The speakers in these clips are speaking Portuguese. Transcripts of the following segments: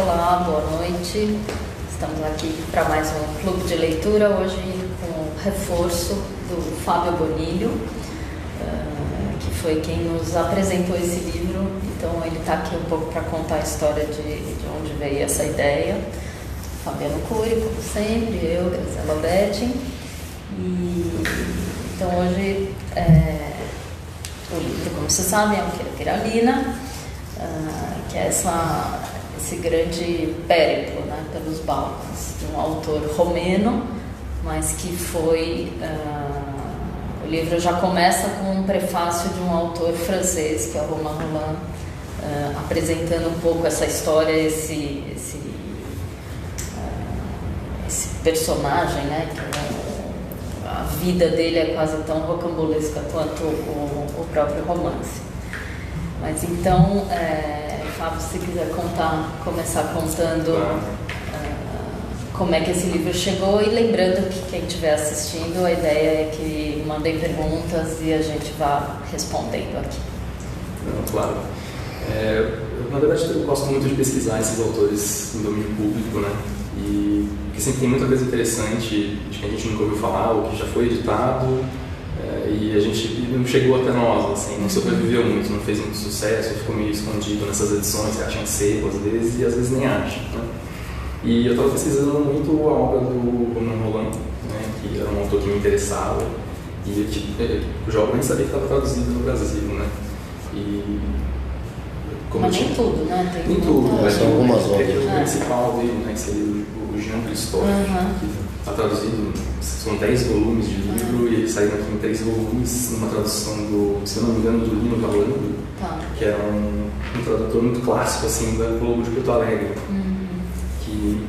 Olá, boa noite. Estamos aqui para mais um clube de leitura, hoje com o reforço do Fábio Bonilho, que foi quem nos apresentou esse livro. Então ele está aqui um pouco para contar a história de onde veio essa ideia. Fabiano Cury, como sempre, eu, Graziela Betting. Então hoje o livro, como vocês sabem, é o Quiralina, que é esse grande périplo, né, pelos Balcãs, de um autor romeno, mas que foi... o livro já começa com um prefácio de um autor francês, que é o Romain Rolland, apresentando um pouco essa história, esse personagem, né, que a vida dele é quase tão rocambolesca quanto o próprio romance. Mas então, Fábio, se quiser começar contando como é que esse livro chegou, e lembrando que quem estiver assistindo, a ideia é que mandem perguntas e a gente vá respondendo aqui. Claro. Na verdade, eu gosto muito de pesquisar esses autores em domínio público, né? E que sempre tem muita coisa interessante de que a gente nunca ouviu falar, ou que já foi editado, e a gente não chegou até nós, assim, não sobreviveu muito, não fez muito sucesso, ficou meio escondido nessas edições, você acha em sebo às vezes, e às vezes nem acha, né? E eu estava pesquisando muito a obra do Romain Rolland, né, que era um autor que me interessava, e eu já nem sabia que estava traduzido no Brasil, né? E mas nem tudo, né? Nem tudo, mas tem algumas obras. O principal dele, né, que seria o Jean Christophe, que está traduzido, são 10 volumes de livro, e ele saiu aqui em 3 volumes, numa tradução se eu não me engano, do Lino Valando, que era um tradutor muito clássico, assim, da Globo de Porto Alegre. Que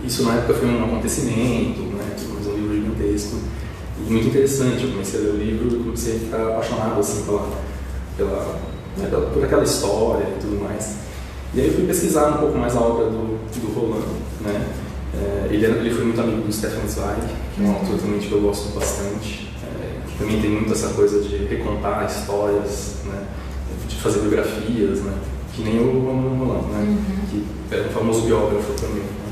isso na época foi um acontecimento, né, mas um livro gigantesco e muito interessante. Eu comecei a ler o livro e comecei a ficar apaixonado, assim, por aquela história e tudo mais. E aí eu fui pesquisar um pouco mais a obra do Rolland, né? Ele foi muito amigo do Stefan Zweig, que é um autor também que eu gosto bastante, que também tem muito essa coisa de recontar histórias, né? De fazer biografias, né? Que nem o Romain Rolland, né? Que era um famoso biógrafo também. Né?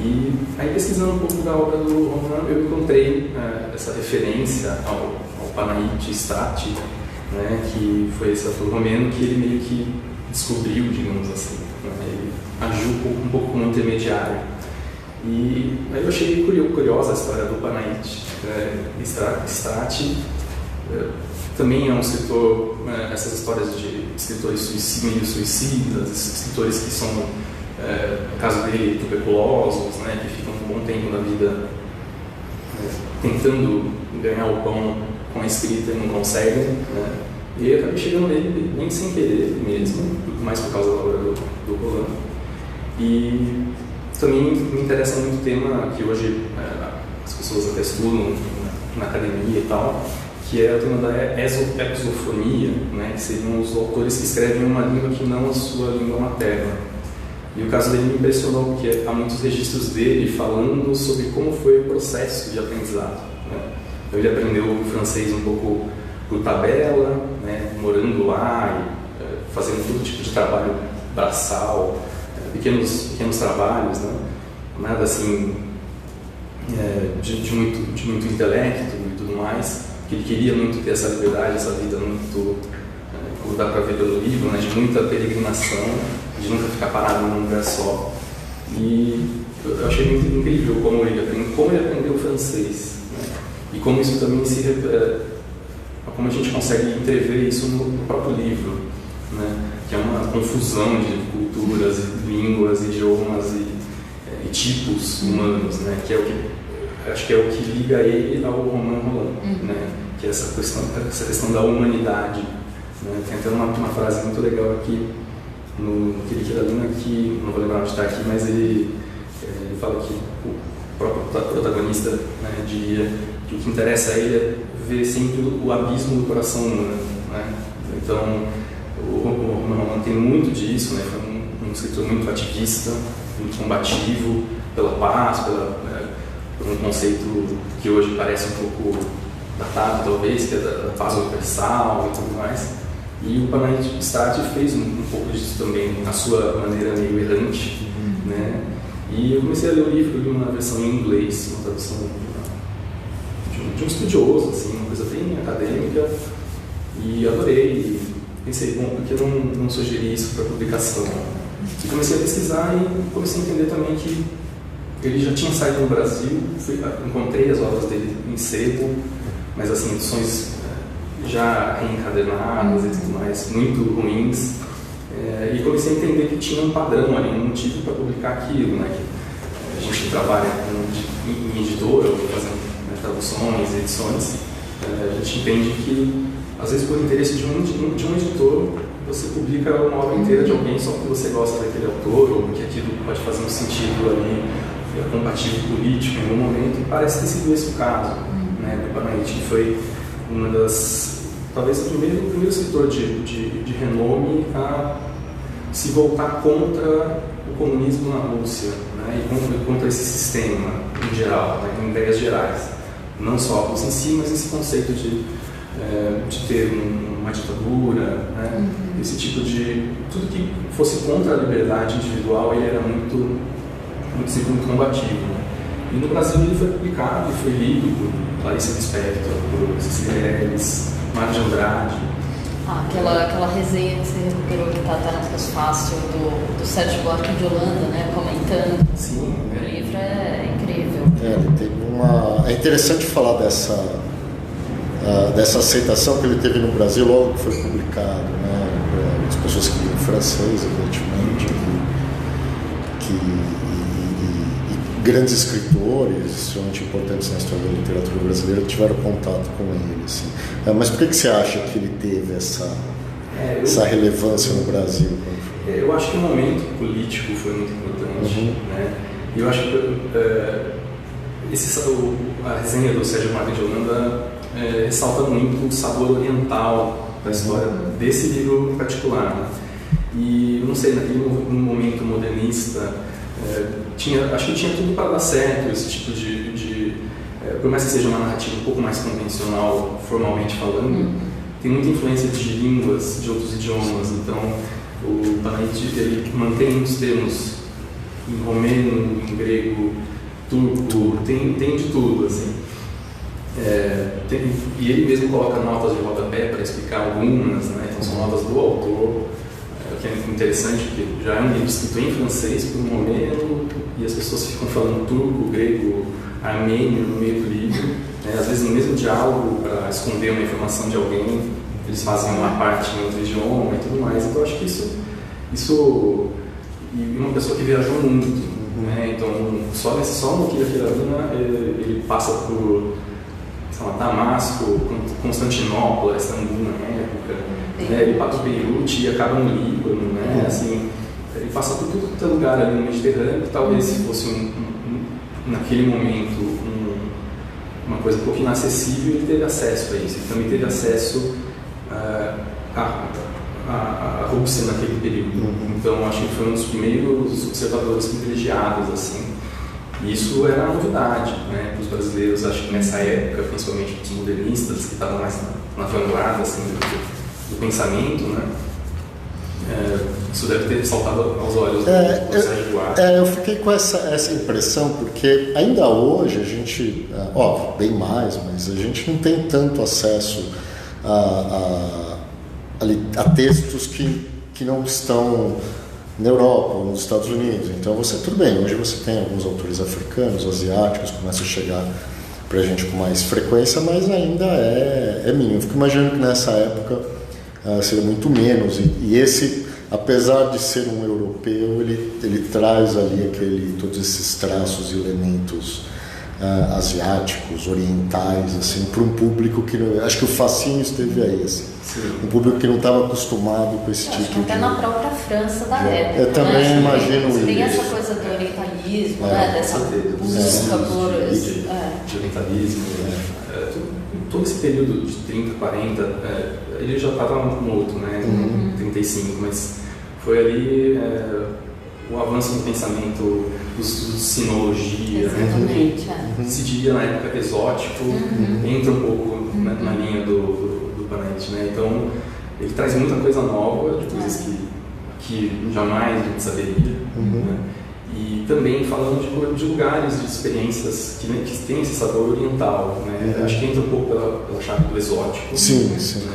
E aí, pesquisando um pouco da obra do Romain, eu encontrei essa referência ao Panaït Stati, né? Que foi esse autor romeno que ele meio que descobriu, digamos assim. Né? Ele agiu um pouco como intermediário. E aí eu achei curiosa a história do Panaït Stati. Também é um escritor, essas histórias de escritores meio suicidas, escritores que são, no caso dele, tuberculosos, né, que ficam um bom tempo na vida tentando ganhar o pão com a escrita e não conseguem, né, e eu acabei chegando nele nem sem querer mesmo, mais por causa da obra do Rolland. E também me interessa muito o tema que hoje as pessoas até estudam na academia e tal, que é o tema da exofonia, né, que seriam os autores que escrevem uma língua que não a sua língua materna. E o caso dele me impressionou, porque há muitos registros dele falando sobre como foi o processo de aprendizado. Né? Então, ele aprendeu francês um pouco por tabela, né, morando lá e fazendo todo tipo de trabalho braçal, pequenos trabalhos, né? Nada assim de muito intelecto e tudo mais. Que ele queria muito ter essa liberdade, essa vida muito, como dá para ver pelo livro, né, de muita peregrinação, de nunca ficar parado num lugar só. E eu achei muito incrível como ele aprendeu francês, né, e como isso também como a gente consegue entrever isso no próprio livro, né, que é uma confusão de culturas, línguas, idiomas e tipos humanos, né, que é o que acho que é o que liga ele ao Romain Rolland, né? Que é essa questão da humanidade. Né? Tem até uma frase muito legal aqui no Quiralina, que não vou lembrar onde está aqui, mas ele fala que o próprio protagonista, né, diria que o que interessa a ele é ver sempre o abismo do coração humano. Né? Então, o Romain Rolland tem muito disso, né? Foi um escritor muito ativista, muito combativo pela paz, por um conceito que hoje parece um pouco datado, talvez, que é da paz universal e tudo mais. E o Panait Start fez um pouco disso também, na sua maneira meio errante, né? E eu comecei a ler o livro, li uma versão em inglês, uma tradução de um estudioso, assim, uma coisa bem acadêmica, e adorei. E pensei, bom, por que não sugerir isso para publicação? E comecei a pesquisar e comecei a entender também que ele já tinha saído no Brasil, encontrei as obras dele em sebo, mas assim, edições já reencadernadas e tudo mais, muito ruins, e comecei a entender que tinha um padrão ali, um motivo para publicar aquilo, né? Que a gente trabalha em editora, fazendo traduções, edições, a gente entende que às vezes por interesse de um editor você publica uma obra inteira de alguém só porque você gosta daquele autor ou porque aquilo pode fazer um sentido ali compatível político em algum momento, e parece ter sido esse o caso, né, do Panait, que foi uma das, talvez o primeiro escritor de renome a se voltar contra o comunismo na Rússia, né, e contra esse sistema em geral, né, em ideias gerais, não só a Rússia em si, mas esse conceito de ter uma ditadura, né, esse tipo de, tudo que fosse contra a liberdade individual, ele era muito combativo, né? E no Brasil ele foi publicado e foi lido por Clarice Lispector, por Cecília Meirelles, Mário de Andrade. Aquela resenha que você recuperou que está no Fosfácil do Sérgio Buarque de Holanda, né, comentando. Sim, o livro é incrível. Ele teve é interessante falar dessa aceitação que ele teve no Brasil logo que foi publicado, né? As pessoas que liam francês, evidentemente, e grandes escritores, extremamente importantes na história da literatura brasileira, tiveram contato com ele. Assim. Mas por que você acha que ele teve essa relevância no Brasil? Eu acho que o momento político foi muito importante, né? E eu acho que a resenha do Sérgio Buarque de Holanda ressalta muito o sabor oriental da história desse livro em particular, né? E eu não sei, naquele momento modernista, acho que tinha tudo para dar certo esse tipo por mais que seja uma narrativa um pouco mais convencional, formalmente falando, tem muita influência de línguas, de outros idiomas. Então, o Panait, ele mantém muitos termos em romeno, em grego, turco, tem de tudo, assim. E ele mesmo coloca notas de rodapé para explicar algumas, né? Então são notas do autor, que é interessante, porque já é um livro escrito em francês por um romeno e as pessoas ficam falando turco, grego, armênio no meio do livro, né? Às vezes no mesmo diálogo, para esconder uma informação de alguém, eles fazem uma parte em outro idioma e tudo mais. Então acho que isso e uma pessoa que viajou muito, né? Então só no Quiraquirabina ele passa por Damasco, Constantinopla, Istambul na época, né? Ele passa por Beirute e acaba no Líbano, né? Assim, ele passa por tudo que é lugar ali no Mediterrâneo, que talvez se fosse naquele momento uma coisa um pouco inacessível, ele teve acesso a isso. Ele também teve acesso à Rússia naquele período. Então acho que foi um dos primeiros observadores privilegiados, assim. E isso era uma novidade, né, para os brasileiros, acho que nessa época, principalmente para os modernistas, que estavam mais na vanguarda assim, do pensamento, né? Isso deve ter saltado aos olhos do Sérgio Buarque. Eu fiquei com essa impressão, porque ainda hoje a gente, óbvio, bem mais, mas a gente não tem tanto acesso a textos que não estão na Europa ou nos Estados Unidos. Então tudo bem, hoje você tem alguns autores africanos, asiáticos, começa a chegar para a gente com mais frequência, mas ainda é mínimo. Eu fico imaginando que nessa época seria muito menos, e esse, apesar de ser um europeu, ele traz ali todos esses traços e elementos asiáticos, orientais, assim, para um público que acho que o fascínio esteve aí, assim. Um público que não estava acostumado com esse tipo até na própria França da época. Eu também imagino isso. Tem essa coisa do orientalismo, né? Dessa busca por de orientalismo, todo esse período de 30, 40, ele já estava morto, né? 35, mas foi ali o avanço no pensamento dos estudos de sinologia, né? Se diria na época exótico, entra um pouco na linha do Panait, né? Então ele traz muita coisa nova, de coisas que jamais a gente saberia, né? E também falando de lugares, de experiências que têm esse sabor oriental, né? Acho que entra um pouco pela chave do exótico. Sim, né? sim.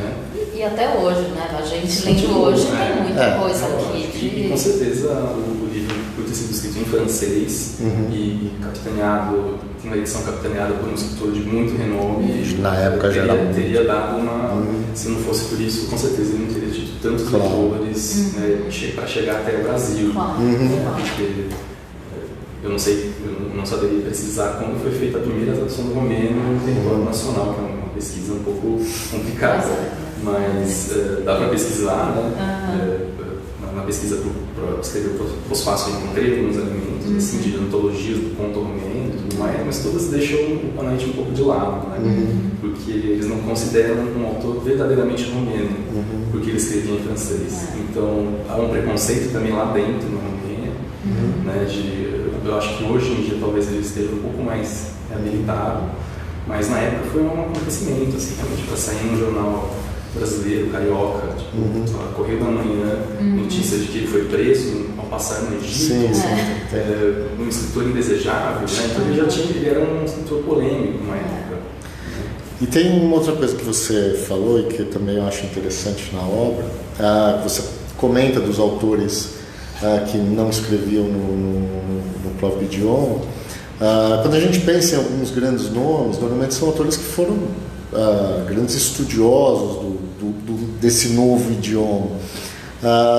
E até hoje, né? A gente lendo hoje tem muita coisa aqui. E com certeza o livro, por ter sido escrito em francês e capitaneado, tem uma edição capitaneada por um escritor de muito renome. Na época já era teria dado uma. Se não fosse por isso, com certeza ele não teria tido tantos leitores, né, para chegar até o Brasil. Porque eu não sei, eu não saberia precisar quando foi feita a primeira tradução do romeno no território nacional, que é uma pesquisa um pouco complicada, mas dá para pesquisar, né? Na pesquisa para escrever o fosfácio eu encontrei alguns elementos assim, de antologias do conto romeno e tudo mais, mas todas deixam o Panaiti um pouco de lado, né? Porque eles não consideram um autor verdadeiramente romeno, porque ele escrevia em francês. Então há um preconceito também lá dentro no romeno, né? Eu acho que hoje em dia talvez ele esteja um pouco mais reabilitado, mas na época foi um acontecimento, assim, realmente, para sair num jornal brasileiro, carioca, tipo, Correio da Manhã, notícia de que ele foi preso ao passar no Egito, um escritor indesejável, né? Então ele era um escritor polêmico na época. E tem uma outra coisa que você falou e que também eu acho interessante na obra, você comenta dos autores que não escreviam no próprio idioma. Quando a gente pensa em alguns grandes nomes, normalmente são autores que foram grandes estudiosos desse novo idioma.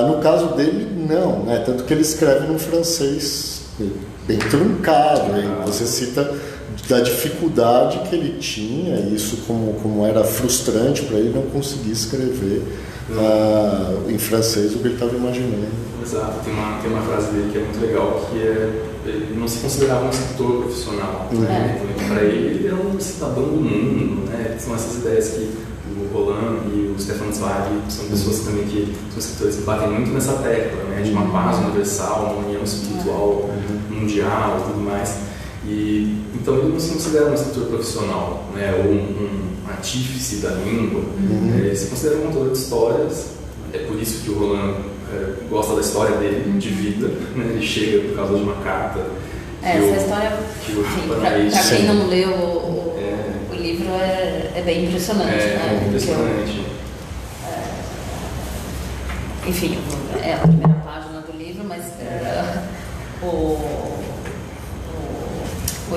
No caso dele, não, né? Tanto que ele escreve num francês bem truncado. Você cita da dificuldade que ele tinha, e isso como era frustrante para ele não conseguir escrever em francês o que ele estava imaginando. Exato, tem uma frase dele que é muito legal, que ele não se considerava um escritor profissional, né? Então, para ele era um cidadão do mundo, né? São essas ideias que o Roland e o Stefan Zweig são pessoas também que são escritores que batem muito nessa tecla, né? De uma paz universal, uma união espiritual mundial e tudo mais. E então ele não se considera um escritor profissional, né? Ou um artífice da língua. Ele se considera um autor de histórias. É por isso que o Roland gosta da história dele, de vida, né? Ele chega por causa de uma carta. Essa história, para quem não leu o livro, é bem impressionante, né? É impressionante. Enfim, é a primeira página do livro, mas o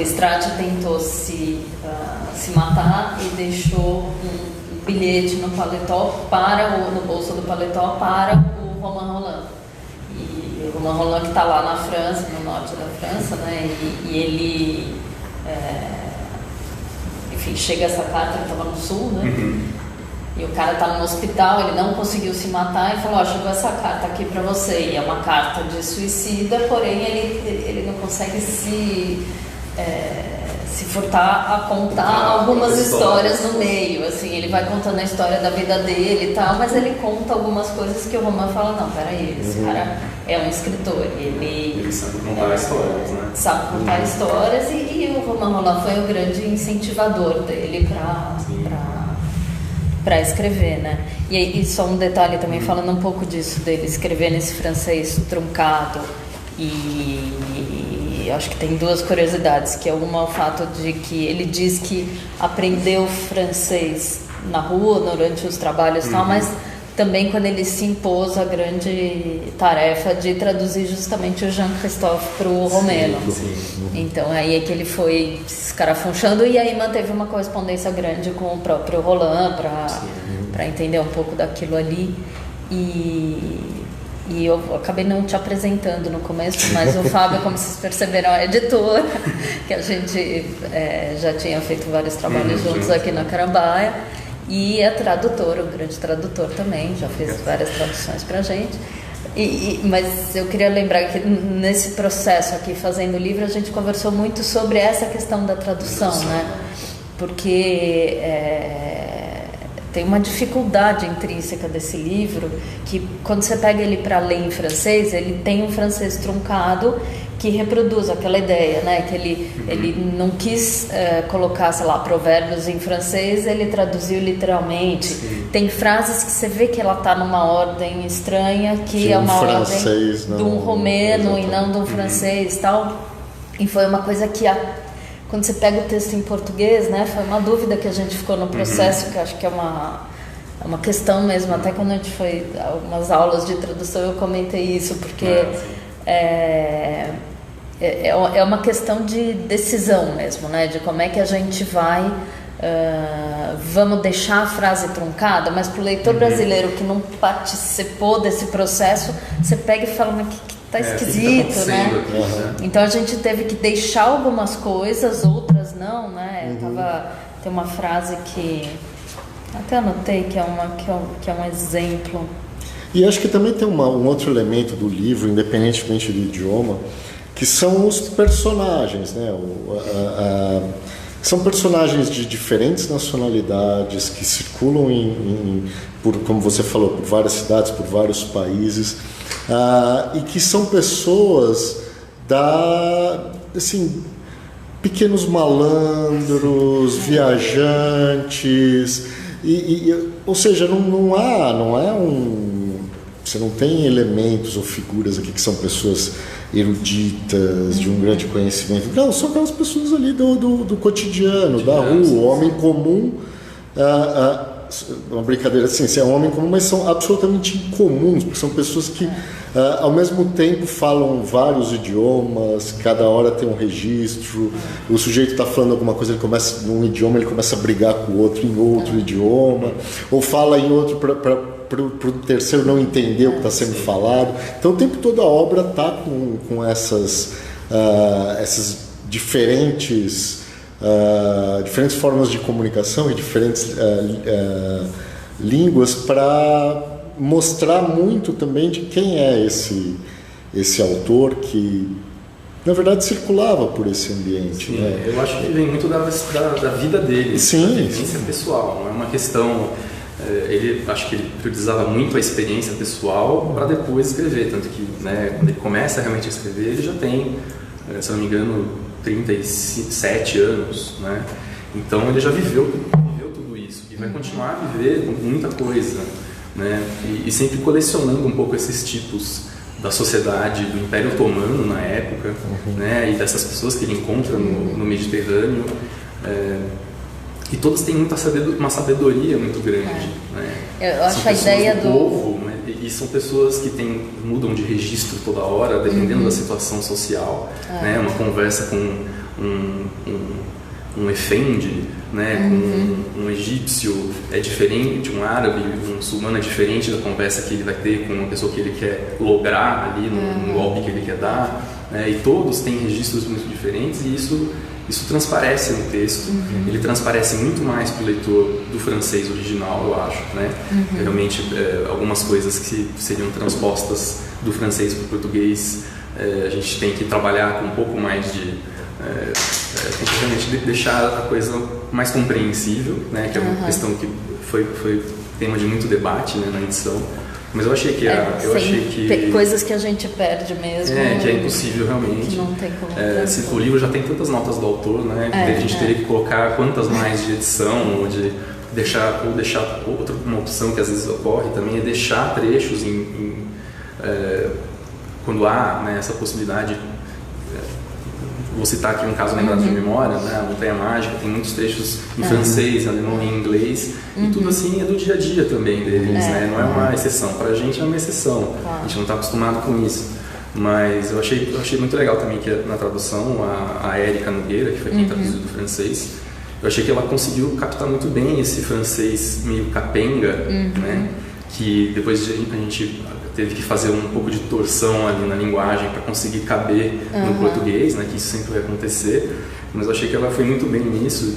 Strati tentou se matar e deixou um bilhete no paletó no bolso do paletó para o Romain Rolland. E o Romain Rolland que está lá na França, no norte da França, né? E ele, enfim, chega essa carta, ele estava no sul, né? E o cara está no hospital, ele não conseguiu se matar e falou: chegou essa carta aqui para você. E é uma carta de suicida, porém ele não consegue se furtar a contar algumas histórias no meio, assim, ele vai contando a história da vida dele e tal, mas ele conta algumas coisas que o Romain fala: não, peraí, esse cara é um escritor, ele sabe contar histórias, né? Sabe contar histórias, e o Romain Rolland foi o grande incentivador dele para escrever, né? E só um detalhe também, falando um pouco disso, dele escrever nesse francês truncado, e acho que tem duas curiosidades, que é uma, o fato de que ele diz que aprendeu francês na rua durante os trabalhos e tal, mas também quando ele se impôs a grande tarefa de traduzir justamente o Jean-Christophe para o romeno. Então aí é que ele foi se escarafunchando, e aí manteve uma correspondência grande com o próprio Roland para entender um pouco daquilo ali. E eu acabei não te apresentando no começo, mas o Fábio, como vocês perceberam, é editor, que a gente já tinha feito vários trabalhos juntos aqui na Carambaia, e é tradutor, um grande tradutor também, já fez várias traduções pra gente. Mas eu queria lembrar que nesse processo aqui, fazendo o livro, a gente conversou muito sobre essa questão da tradução, né? Porque tem uma dificuldade intrínseca desse livro, que quando você pega ele para ler em francês, ele tem um francês truncado, que reproduz aquela ideia, né? Que ele não quis colocar, sei lá, provérbios em francês, ele traduziu literalmente. Sim. Tem frases que você vê que ela está numa ordem estranha, que é uma ordem de um romeno e não de um francês, tal. E foi uma coisa que quando você pega o texto em português, né? Foi uma dúvida que a gente ficou no processo, que eu acho que é uma questão mesmo. Até quando a gente foi a algumas aulas de tradução, eu comentei isso, porque é uma questão de decisão mesmo, né? De como é que a gente vai... vamos deixar a frase truncada, mas para o leitor brasileiro que não participou desse processo, você pega e fala, mas que tá esquisito, né? Então a gente teve que deixar algumas coisas, outras não, né? Tem uma frase que até anotei que é um exemplo. E acho que também tem um outro elemento do livro, independentemente do idioma, que são os personagens, né? São personagens de diferentes nacionalidades que circulam como você falou, por várias cidades, por vários países, e que são pessoas assim, pequenos malandros, viajantes, ou seja, não é você não tem elementos ou figuras aqui que são pessoas eruditas, de um grande conhecimento. Não, são aquelas pessoas ali do cotidiano, da rua, o homem comum. Uma brincadeira assim, é um homem comum, mas são absolutamente incomuns, porque são pessoas que ao mesmo tempo falam vários idiomas, cada hora tem um registro, o sujeito está falando alguma coisa, ele começa num idioma, ele começa a brigar com o outro em outro idioma, ou fala em outro para o terceiro não entender o que está sendo falado. Então o tempo todo a obra está com essas diferentes formas de comunicação e diferentes línguas para mostrar muito também de quem é esse autor que na verdade circulava por esse ambiente. Sim, né? Eu acho que vem muito da vida dele, sim, da vivência pessoal, não é uma questão... acho que ele priorizava muito a experiência pessoal para depois escrever, tanto que, né, quando ele começa realmente a escrever, ele já tem, se não me engano, 37 anos, né? Então ele já viveu tudo isso e vai continuar a viver muita coisa, né? E sempre colecionando um pouco esses tipos da sociedade do Império Otomano na época, né? E dessas pessoas que ele encontra no Mediterrâneo. E todos têm uma sabedoria muito grande. Né? Eu acho a ideia do povo, né? E são pessoas que mudam de registro toda hora, dependendo da situação social. Né? Uma conversa com um efendi, né? Com um egípcio é diferente, um árabe, um muçulmano é diferente da conversa que ele vai ter com uma pessoa que ele quer lograr ali no golpe que ele quer dar. Né? E todos têm registros muito diferentes e isso transparece no texto. Ele transparece muito mais para o leitor do francês original, eu acho, né? Realmente, algumas coisas que seriam transpostas do francês para o português, a gente tem que trabalhar com um pouco mais de... realmente deixar a coisa mais compreensível, né? Que é uma questão que foi tema de muito debate, né, na edição. Mas eu achei que tem coisas que a gente perde mesmo. Que é impossível realmente. Que não tem como. O livro já tem tantas notas do autor, né? Que a gente teria que colocar quantas mais de edição, ou de deixar uma opção que às vezes ocorre também é deixar trechos quando há, né, essa possibilidade. Vou citar aqui um caso lembrado de memória, né? A Montanha Mágica, tem muitos trechos em francês, em alemão e em inglês, e tudo assim é do dia a dia também deles, né? Não é uma exceção, pra gente é uma exceção, a gente não está acostumado com isso. Mas eu achei muito legal também que na tradução, a Érica Nogueira, que foi quem traduziu do francês, eu achei que ela conseguiu captar muito bem esse francês meio capenga, né? Que depois a gente teve que fazer um pouco de torção ali na linguagem para conseguir caber no português, né, que isso sempre vai acontecer, mas eu achei que ela foi muito bem nisso,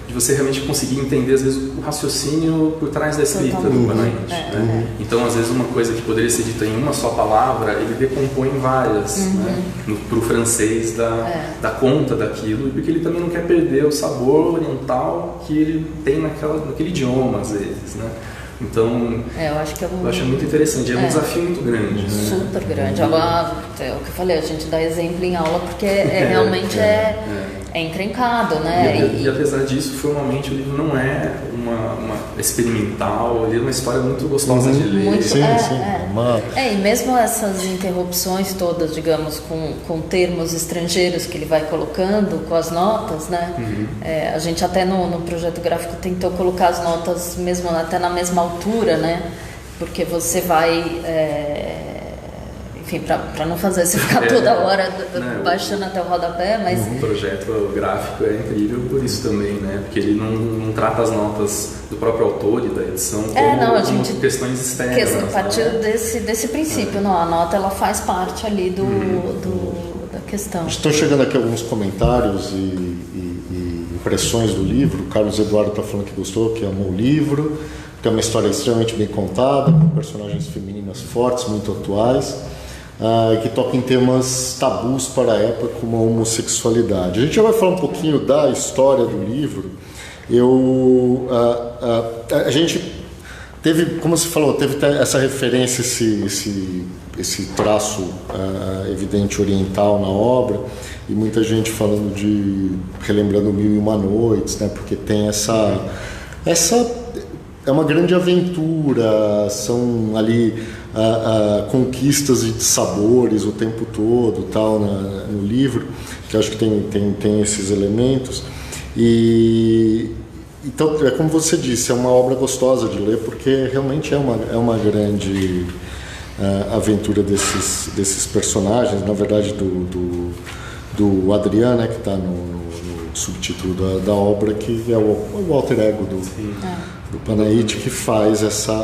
de você realmente conseguir entender às vezes o raciocínio por trás da escrita do Banante, né? Então às vezes uma coisa que poderia ser dita em uma só palavra, ele decompõe em várias, né, para o francês dar conta daquilo, porque ele também não quer perder o sabor oriental que ele tem naquele idioma às vezes, né? Então, eu acho que eu acho muito interessante, é um desafio muito grande. Super grande. Agora, é o que eu falei, a gente dá exemplo em aula porque realmente é encrencado, né? E apesar disso, formalmente o livro não é uma experimental, ele é uma história muito gostosa de ler. Muito, sim. E mesmo essas interrupções todas, digamos, com termos estrangeiros que ele vai colocando, com as notas, né? A gente até no projeto gráfico tentou colocar as notas mesmo até na mesma altura, né? Porque você vai... enfim, para não fazer você ficar toda hora baixando até o rodapé, mas... O projeto gráfico é incrível por isso também, né? Porque ele não trata as notas do próprio autor e da edição como questões externas. Partiu desse princípio, não, a nota ela faz parte ali da questão. Estão chegando aqui alguns comentários e impressões do livro. O Carlos Eduardo está falando que gostou, que amou o livro, que é uma história extremamente bem contada, com personagens femininas fortes, muito atuais. Que toca em temas tabus para a época, como a homossexualidade. A gente já vai falar um pouquinho da história do livro. A gente teve, como você falou, teve essa referência, esse traço evidente oriental na obra, e muita gente falando relembrando Mil e Uma Noites, né? Porque tem essa é uma grande aventura, são ali conquistas de sabores o tempo todo, tal, no livro, que eu acho que tem esses elementos. Então, é como você disse, é uma obra gostosa de ler, porque realmente é uma grande aventura desses personagens, na verdade do Adriano, né, que está no subtítulo da obra, que é o alter ego do Panaiti, que faz essa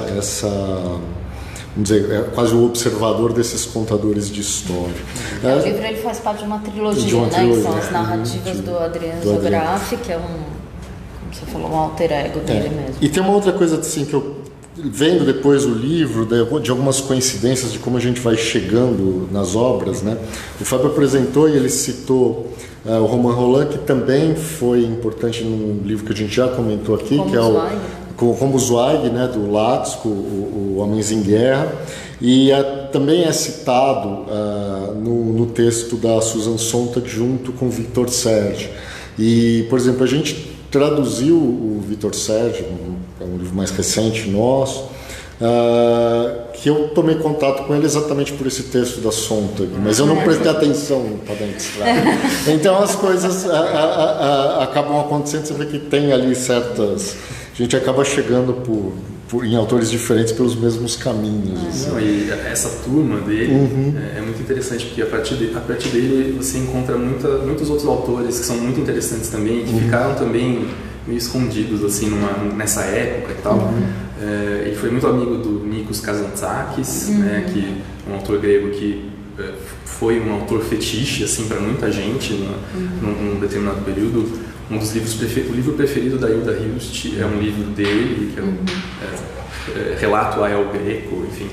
vamos dizer, é quase o observador desses contadores de história. O livro ele faz parte de uma trilogia, né, que são as narrativas do Adriano Zografi, que é como você falou, um alter ego dele mesmo. E tem uma outra coisa assim que eu vendo depois o livro, de algumas coincidências de como a gente vai chegando nas obras, né? O Fábio apresentou e ele citou o Romain Rolland, que também foi importante num livro que a gente já comentou aqui, como que é Como Zweig, né, do Latsco, o Homens em Guerra, e também é citado no texto da Susan Sontag junto com Victor Serge. E, por exemplo, a gente traduziu o Victor Serge, é um livro mais recente nosso, que eu tomei contato com ele exatamente por esse texto da Sontag, mas eu não prestei atenção no Padentes. Então as coisas acabam acontecendo, você vê que tem ali certas... A gente acaba chegando em autores diferentes pelos mesmos caminhos. Assim. Não, e essa turma dele é muito interessante, porque a partir dele você encontra muitos outros autores que são muito interessantes também, que ficaram também meio escondidos assim, nessa época e tal. Ele foi muito amigo do Nikos Kazantzakis, né, que é um autor grego que foi um autor fetiche assim, para muita gente num determinado período. O livro preferido da Hilda Hilst é um livro dele, que é Relato a El Greco, enfim.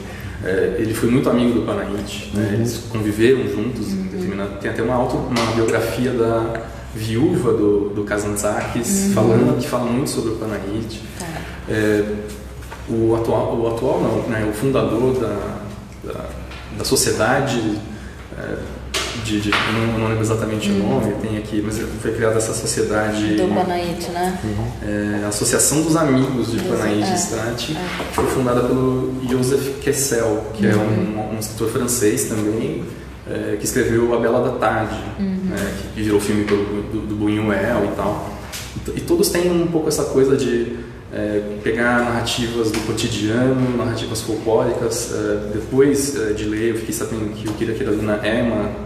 Ele foi muito amigo do Panaiti, né? Eles conviveram juntos em determinado... Tem até uma biografia da viúva do Kazantzakis, que fala muito sobre o Panaiti. O atual não, né? O fundador da sociedade... eu não lembro exatamente o nome, tem aqui, mas foi criada essa sociedade... Do Panaiti, né? A Associação dos Amigos de Panaiti Strat, que foi fundada pelo Joseph Kessel, que é um escritor francês também, que escreveu A Bela da Tarde, né, que virou filme do Buñuel e tal. E todos têm um pouco essa coisa de pegar narrativas do cotidiano, narrativas folclóricas. Depois de ler, eu fiquei sabendo que o Kira Kiralina é uma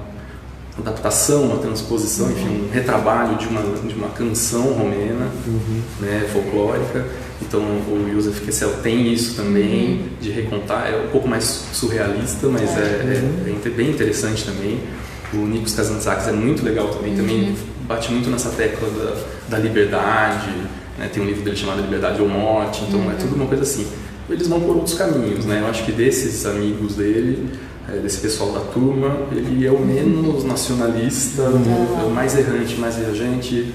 adaptação, uma transposição, enfim, um retrabalho de uma canção romena, né, folclórica. Então o Joseph Kessel tem isso também, de recontar, é um pouco mais surrealista, mas é bem interessante também. O Nikos Kazantzakis é muito legal também bate muito nessa tecla da liberdade, né, tem um livro dele chamado Liberdade ou Morte, então é tudo uma coisa assim. Eles vão por outros caminhos, né? Eu acho que desses amigos dele, desse pessoal da turma, ele é o menos nacionalista, o mais errante, mais viajante,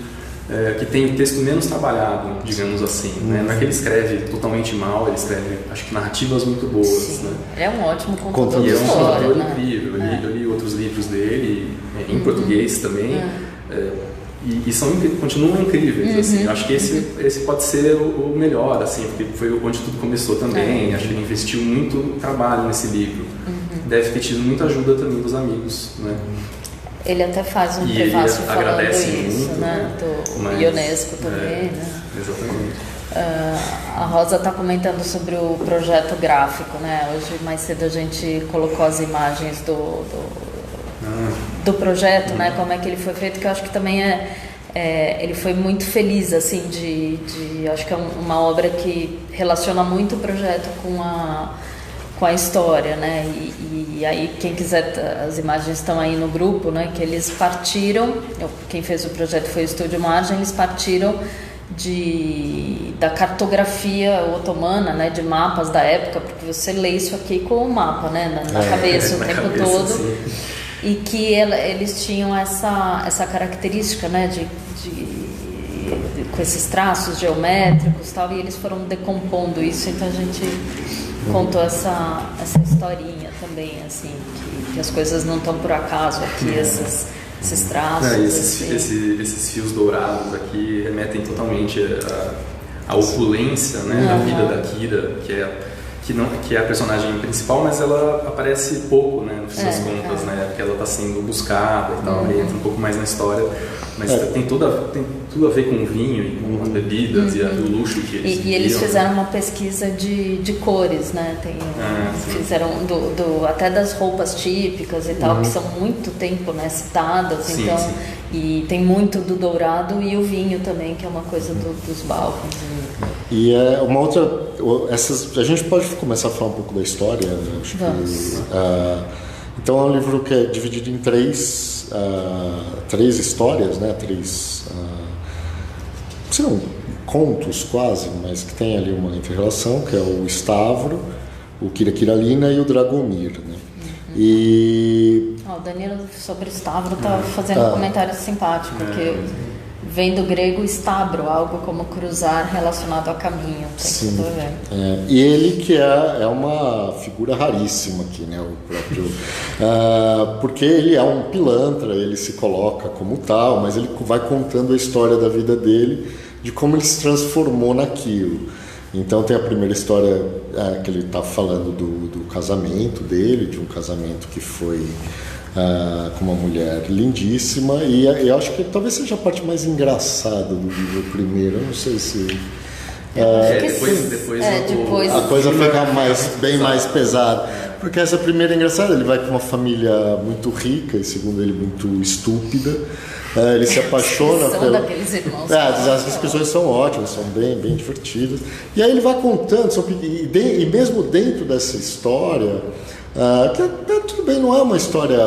que tem o texto menos trabalhado, digamos assim, né? Não é que ele escreve totalmente mal, ele escreve, acho que narrativas muito boas. Sim. Né? Ele é um ótimo contador E de é um história, contador né? incrível. Eu li outros livros dele, em português também, e continuam incríveis. Assim. Eu acho que esse pode ser o melhor, assim, porque foi onde tudo começou também. Acho que ele investiu muito trabalho nesse livro. Deve ter tido muita ajuda também dos amigos, né? Ele até faz um E prefácio ele falando agradece isso, muito, né? Do Ionesco também, né? Exatamente. A Rosa está comentando sobre o projeto gráfico, né? Hoje, mais cedo, a gente colocou as imagens do projeto, né? Como é que ele foi feito, que eu acho que também ele foi muito feliz, assim, acho que é uma obra que relaciona muito o projeto com a história, né? E aí, quem quiser, as imagens estão aí no grupo, né? Que eles partiram, quem fez o projeto foi o Estúdio Margem, eles partiram da cartografia otomana, né? De mapas da época, porque você lê isso aqui com o mapa, né? Na cabeça o tempo todo. Sim. E que eles tinham essa característica, né? Com esses traços geométricos e tal, e eles foram decompondo isso, então a gente contou essa historinha também, assim, que as coisas não estão por acaso aqui, esses traços. Esses fios dourados aqui remetem totalmente à opulência, né, da vida da Kira, que é a personagem principal, mas ela aparece pouco, né, no fim das contas, né, porque ela está sendo buscada e tal, entra um pouco mais na história, mas tem tudo a ver com o vinho e com as bebidas e o luxo que eles viviam. E eles fizeram uma pesquisa de cores, né, fizeram até das roupas típicas e tal, que são muito tempo, né, citadas, então, e tem muito do dourado e o vinho também, que é uma coisa dos balcãs. E uma outra... a gente pode começar a falar um pouco da história, né? Acho que, então é um livro que é dividido em três histórias, né? São contos quase, mas que tem ali uma inter-relação, que é o Stavro, o Kirakiralina e o Dragomir, né? E... o Danilo, sobre o Stavro, está fazendo um comentário simpático, que vem do grego estabro, algo como cruzar relacionado a caminho. Sim. E ele que é uma figura raríssima aqui, né? O próprio, porque ele é um pilantra, ele se coloca como tal, mas ele vai contando a história da vida dele, de como ele se transformou naquilo. Então tem a primeira história que ele está falando do casamento dele, de um casamento que foi com uma mulher lindíssima, e eu acho que talvez seja a parte mais engraçada do livro primeiro, eu não sei se... depois a coisa fica bem mais pesada, porque essa primeira é engraçada, ele vai com uma família muito rica e, segundo ele, muito estúpida. Ele se apaixona daqueles irmãos. As pessoas são ótimas, são bem divertidas, e aí ele vai contando, e mesmo dentro dessa história, tudo bem, não é uma história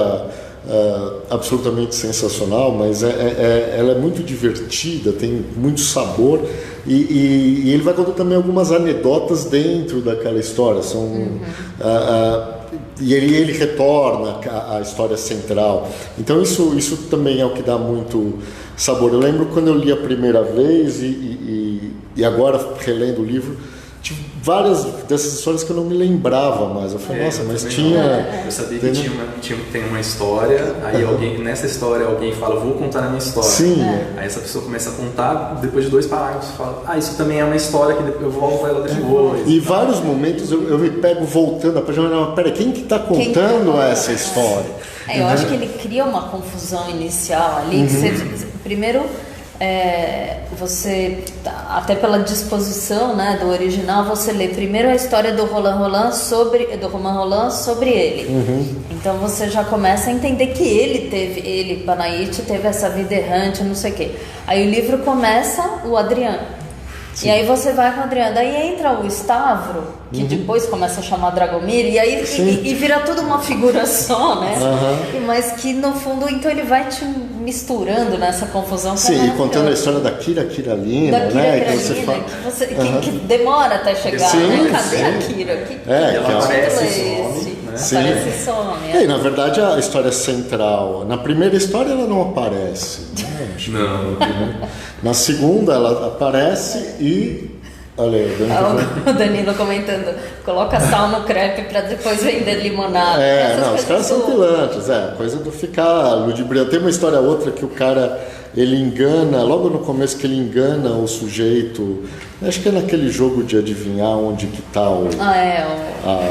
absolutamente sensacional, mas ela é muito divertida, tem muito sabor, e ele vai contar também algumas anedotas dentro daquela história. E ele retorna à história central. Então isso também é o que dá muito sabor. Eu lembro quando eu li a primeira vez e agora relendo o livro, tive várias dessas histórias que eu não me lembrava mais. Eu falei, nossa, mas tinha... Eu sabia que tem uma história, aí nessa história alguém fala, vou contar a minha história. Sim. Aí essa pessoa começa a contar, depois de 2 parágrafos, fala, isso também é uma história que eu volto ela depois. E em vários momentos eu me pego voltando, peraí, quem que está contando essa história? Eu acho que ele cria uma confusão inicial ali, que você, primeiro... você, até pela disposição, né, do original, você lê primeiro a história do Romain Rolland sobre ele. Então você já começa a entender que Panaite teve essa vida errante, não sei o quê. Aí o livro começa o Adriano. Sim. E aí você vai com o Adriano, daí entra o Stavro, que depois começa a chamar Dragomir, e aí e vira tudo uma figura só, né? Mas que no fundo, então ele vai te misturando nessa confusão. Sim, e contando a história da Kiralina, né? Que demora até chegar, né? Cadê a Kira? Ela aparece esse nome, né? Sim. Aparece e some. E, na verdade, a história central, na primeira história ela não aparece, né? Não. Na segunda ela aparece e... Olha aí, O Danilo comentando, coloca sal no crepe pra depois vender limonada. Os caras são pilantras, coisa do ficar ludibriando. Tem uma história outra que o cara, ele engana, logo no começo que ele engana o sujeito, acho que é naquele jogo de adivinhar onde que tá o...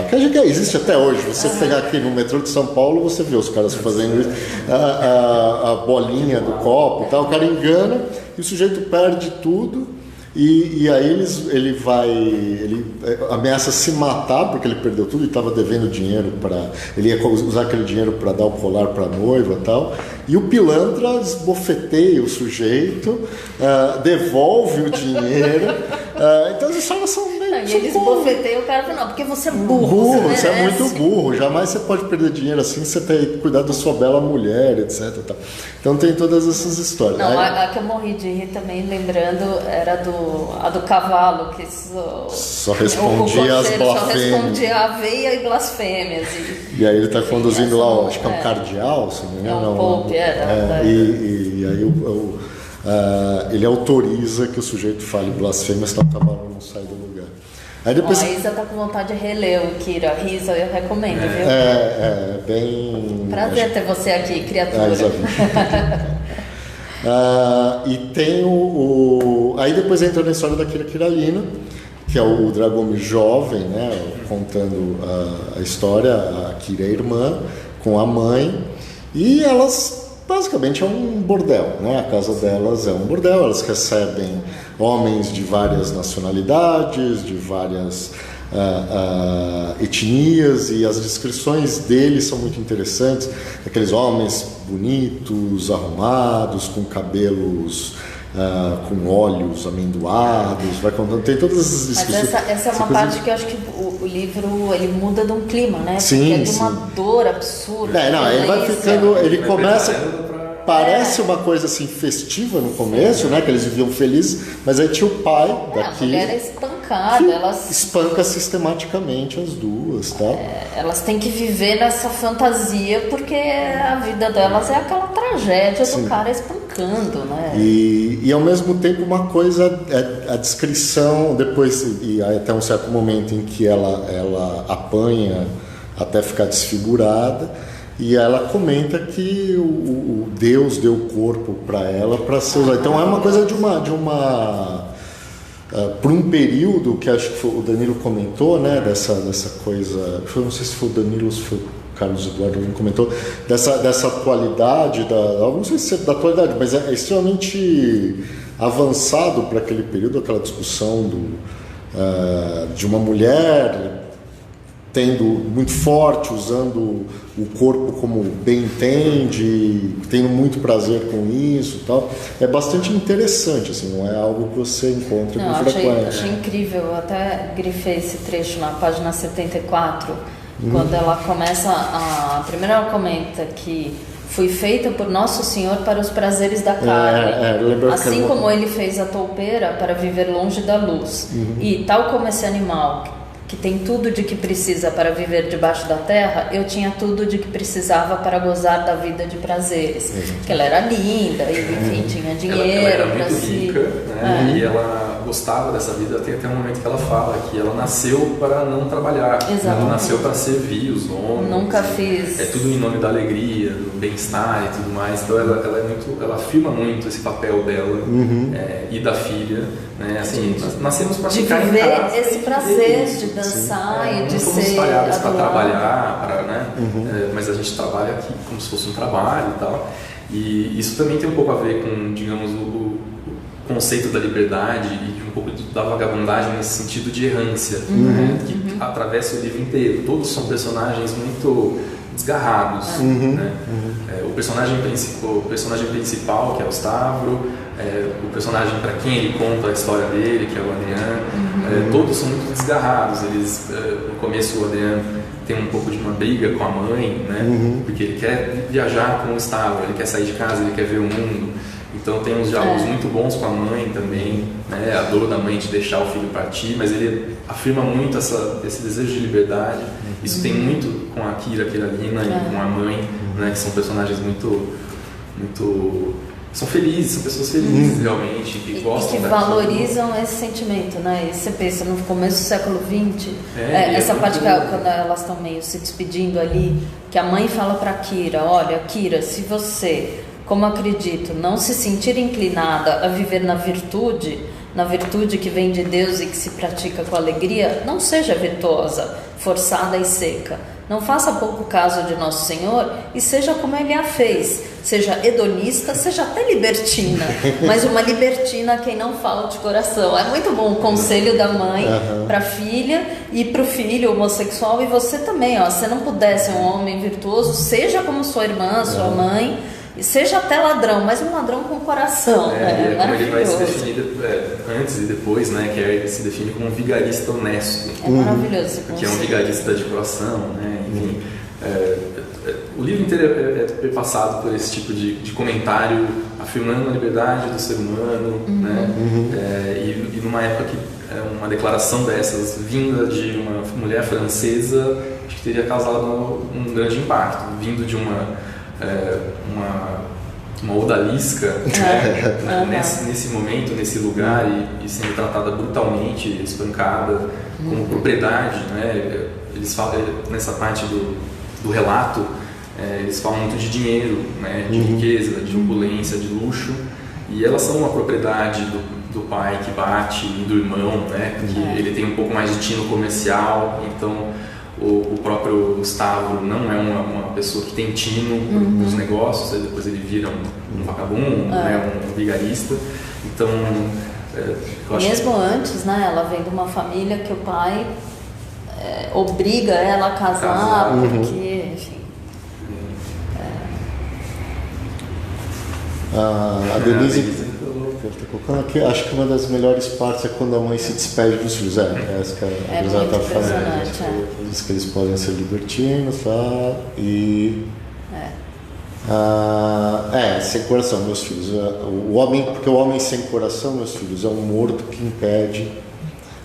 que existe até hoje, você pegar aqui no metrô de São Paulo, você vê os caras fazendo isso, a bolinha do copo e tal, o cara engana e o sujeito perde tudo. E aí ele ameaça se matar porque ele perdeu tudo e estava devendo dinheiro ele ia usar aquele dinheiro para dar o colar para a noiva e tal. E o pilantra esbofeteia o sujeito, devolve o dinheiro. Então as histórias são meio... E eles bofeteiam o cara e falam, não, porque você é burro. Você é muito burro, jamais você pode perder dinheiro assim, você tem que cuidar da sua bela mulher, etc. Então tem todas essas histórias. Não, a que eu morri de rir também, lembrando, era a do cavalo, que só respondia as blasfêmias. Só respondia aveia e blasfêmias. E aí ele está conduzindo lá, acho que é um cardeal, se não me engano. Um pouco, e aí ele autoriza que o sujeito fale blasfêmias, senão o cavalo não sai do lugar. Aí depois... A Isa tá com vontade de reler o Kira. Isa, eu recomendo, viu? Bem... Prazer ter você aqui, criatura. E tem aí depois entra na história da Kira Kiralina, que é o Dragome jovem, né, contando a história, a Kira é irmã, com a mãe, e elas basicamente é um bordel, né? A casa delas é um bordel, elas recebem homens de várias nacionalidades, de várias etnias, e as descrições deles são muito interessantes, aqueles homens bonitos, arrumados, com cabelos com olhos amendoados, vai contando, tem todas as descrições. Mas essa é uma parte que eu acho que o livro ele muda de um clima, né? Sim, porque é de uma dor absurda. Ele vai ficando, ele começa, parece uma coisa assim festiva no começo, né? Que eles viviam felizes, mas aí tinha o pai daqui. A mulher é espancada, elas espanca sistematicamente as duas, tá? Elas têm que viver nessa fantasia porque a vida delas é aquela tragédia do cara espancando, né? E ao mesmo tempo uma coisa a descrição depois, e até um certo momento em que ela apanha até ficar desfigurada, e ela comenta que o Deus deu o corpo para ela para ser usado. Então é uma coisa de uma por um período que acho que o Danilo comentou, né, dessa coisa, não sei se foi o Danilo ou se foi o Carlos Eduardo que comentou, dessa atualidade, não sei se é da atualidade, mas é extremamente avançado para aquele período, aquela discussão de uma mulher tendo muito forte, usando o corpo como bem entende, tendo muito prazer com isso e tal. É bastante interessante, assim, não é algo que você encontra com frequência. Achei incrível, eu até grifei esse trecho na página 74, quando ela começa primeiro ela comenta que fui feita por Nosso Senhor para os prazeres da carne, assim como ele fez a toupeira para viver longe da luz. E tal como esse animal que tem tudo de que precisa para viver debaixo da terra, eu tinha tudo de que precisava para gozar da vida de prazeres. Porque ela era linda, e enfim, tinha dinheiro. Ela era muito rica, né? E ela gostava dessa vida. Tem até um momento que ela fala que ela nasceu para não trabalhar. Exatamente. Ela nasceu para servir os homens. Nunca fiz. É tudo em nome da alegria, do bem-estar e tudo mais. Então ela afirma muito esse papel dela e da filha. Né? Assim, nós nascemos para ficar em casa, viver esse prazer de dançar e de ser talhados para trabalhar, mas a gente trabalha aqui como se fosse um trabalho e tal. E isso também tem um pouco a ver com, digamos, o conceito da liberdade e um pouco da vagabundagem nesse sentido de errância, que atravessa o livro inteiro. Todos são personagens muito desgarrados. O personagem principal, que é o Stavro, o personagem para quem ele conta a história dele, que é o Adriano, todos são muito desgarrados. Eles, no começo, o Adriano tem um pouco de uma briga com a mãe, né? Porque ele quer viajar com o Stavro, ele quer sair de casa, ele quer ver o mundo. Então tem uns diálogos muito bons com a mãe também, né? A dor da mãe de deixar o filho partir, mas ele afirma muito esse desejo de liberdade. Isso tem muito com a Kira, Kiralina e com a mãe, né, que são personagens muito são felizes, são pessoas felizes realmente, que gostam e que valorizam esse sentimento, né? E você pensa, no começo do século XX, essa parte quando elas estão meio se despedindo ali, que a mãe fala para Kira, olha, Kira, se você, como acredito, não se sentir inclinada a viver na virtude que vem de Deus e que se pratica com alegria, não seja virtuosa, forçada e seca. Não faça pouco caso de Nosso Senhor e seja como Ele a fez. Seja hedonista, seja até libertina, mas uma libertina quem não fala de coração. É muito bom o conselho da mãe para a filha e para o filho homossexual. E você também, ó, se não puder ser um homem virtuoso, seja como sua irmã, sua mãe, e seja até ladrão, mas um ladrão com coração. É como ele vai se definir antes e depois, né? Que ele se define como um vigarista honesto. É maravilhoso esse conceito. Que é um vigarista de coração, né? Enfim, o livro inteiro é perpassado por esse tipo de comentário afirmando a liberdade do ser humano, né? E numa época que uma declaração dessas vinda de uma mulher francesa, acho que teria causado um grande impacto, vindo de uma odalisca, nesse momento, nesse lugar e sendo tratada brutalmente, espancada como propriedade, né? Eles falam nessa parte do relato, eles falam muito de dinheiro, né? De riqueza, de opulência, de luxo, e elas são uma propriedade do pai que bate e do irmão, né? Que ele tem um pouco mais de tino comercial, então o próprio Gustavo não é uma pessoa que tem tino nos negócios, aí depois ele vira um vagabundo, né, um vigarista. Então, eu acho mesmo antes, né, ela vem de uma família que o pai obriga ela a casar. Porque, enfim. A Denise está colocando aqui, acho que uma das melhores partes é quando a mãe se despede dos filhos. Essa que a Elisa está falando. Diz que eles podem ser libertinos, tá? E. Sem coração, meus filhos. Porque o homem sem coração, meus filhos, é um morto que impede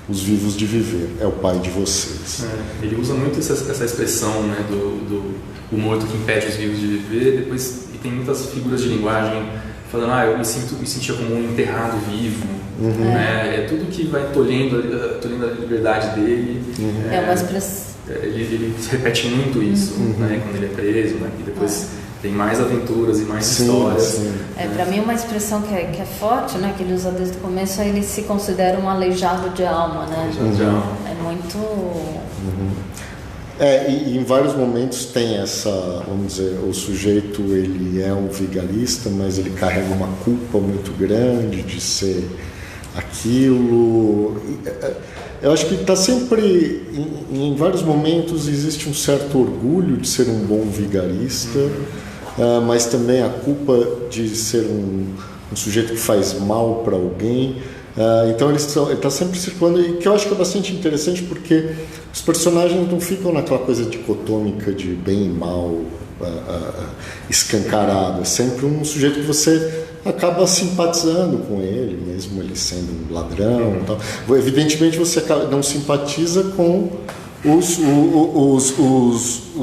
os vivos de viver. É o pai de vocês. Ele usa muito essa expressão, né, do morto que impede os vivos de viver. Depois, e tem muitas figuras de linguagem falando, eu me sentia como um enterrado vivo, né? É tudo que vai tolhendo a liberdade dele. É uma expressão. Ele repete muito isso, né? Quando ele é preso, né? E depois tem mais aventuras e mais histórias. Para mim uma expressão que é forte, né? Que ele usa desde o começo, ele se considera um aleijado de alma, né? Aleijado de alma. É muito... E em vários momentos tem essa, vamos dizer, o sujeito ele é um vigarista, mas ele carrega uma culpa muito grande de ser aquilo. Eu acho que está sempre, em vários momentos existe um certo orgulho de ser um bom vigarista, mas também a culpa de ser um sujeito que faz mal para alguém. Então ele está sempre circulando, e que eu acho que é bastante interessante porque os personagens não ficam naquela coisa dicotômica de bem e mal escancarado. É sempre um sujeito que você acaba simpatizando com ele, mesmo ele sendo um ladrão e tal. Evidentemente você não simpatiza com os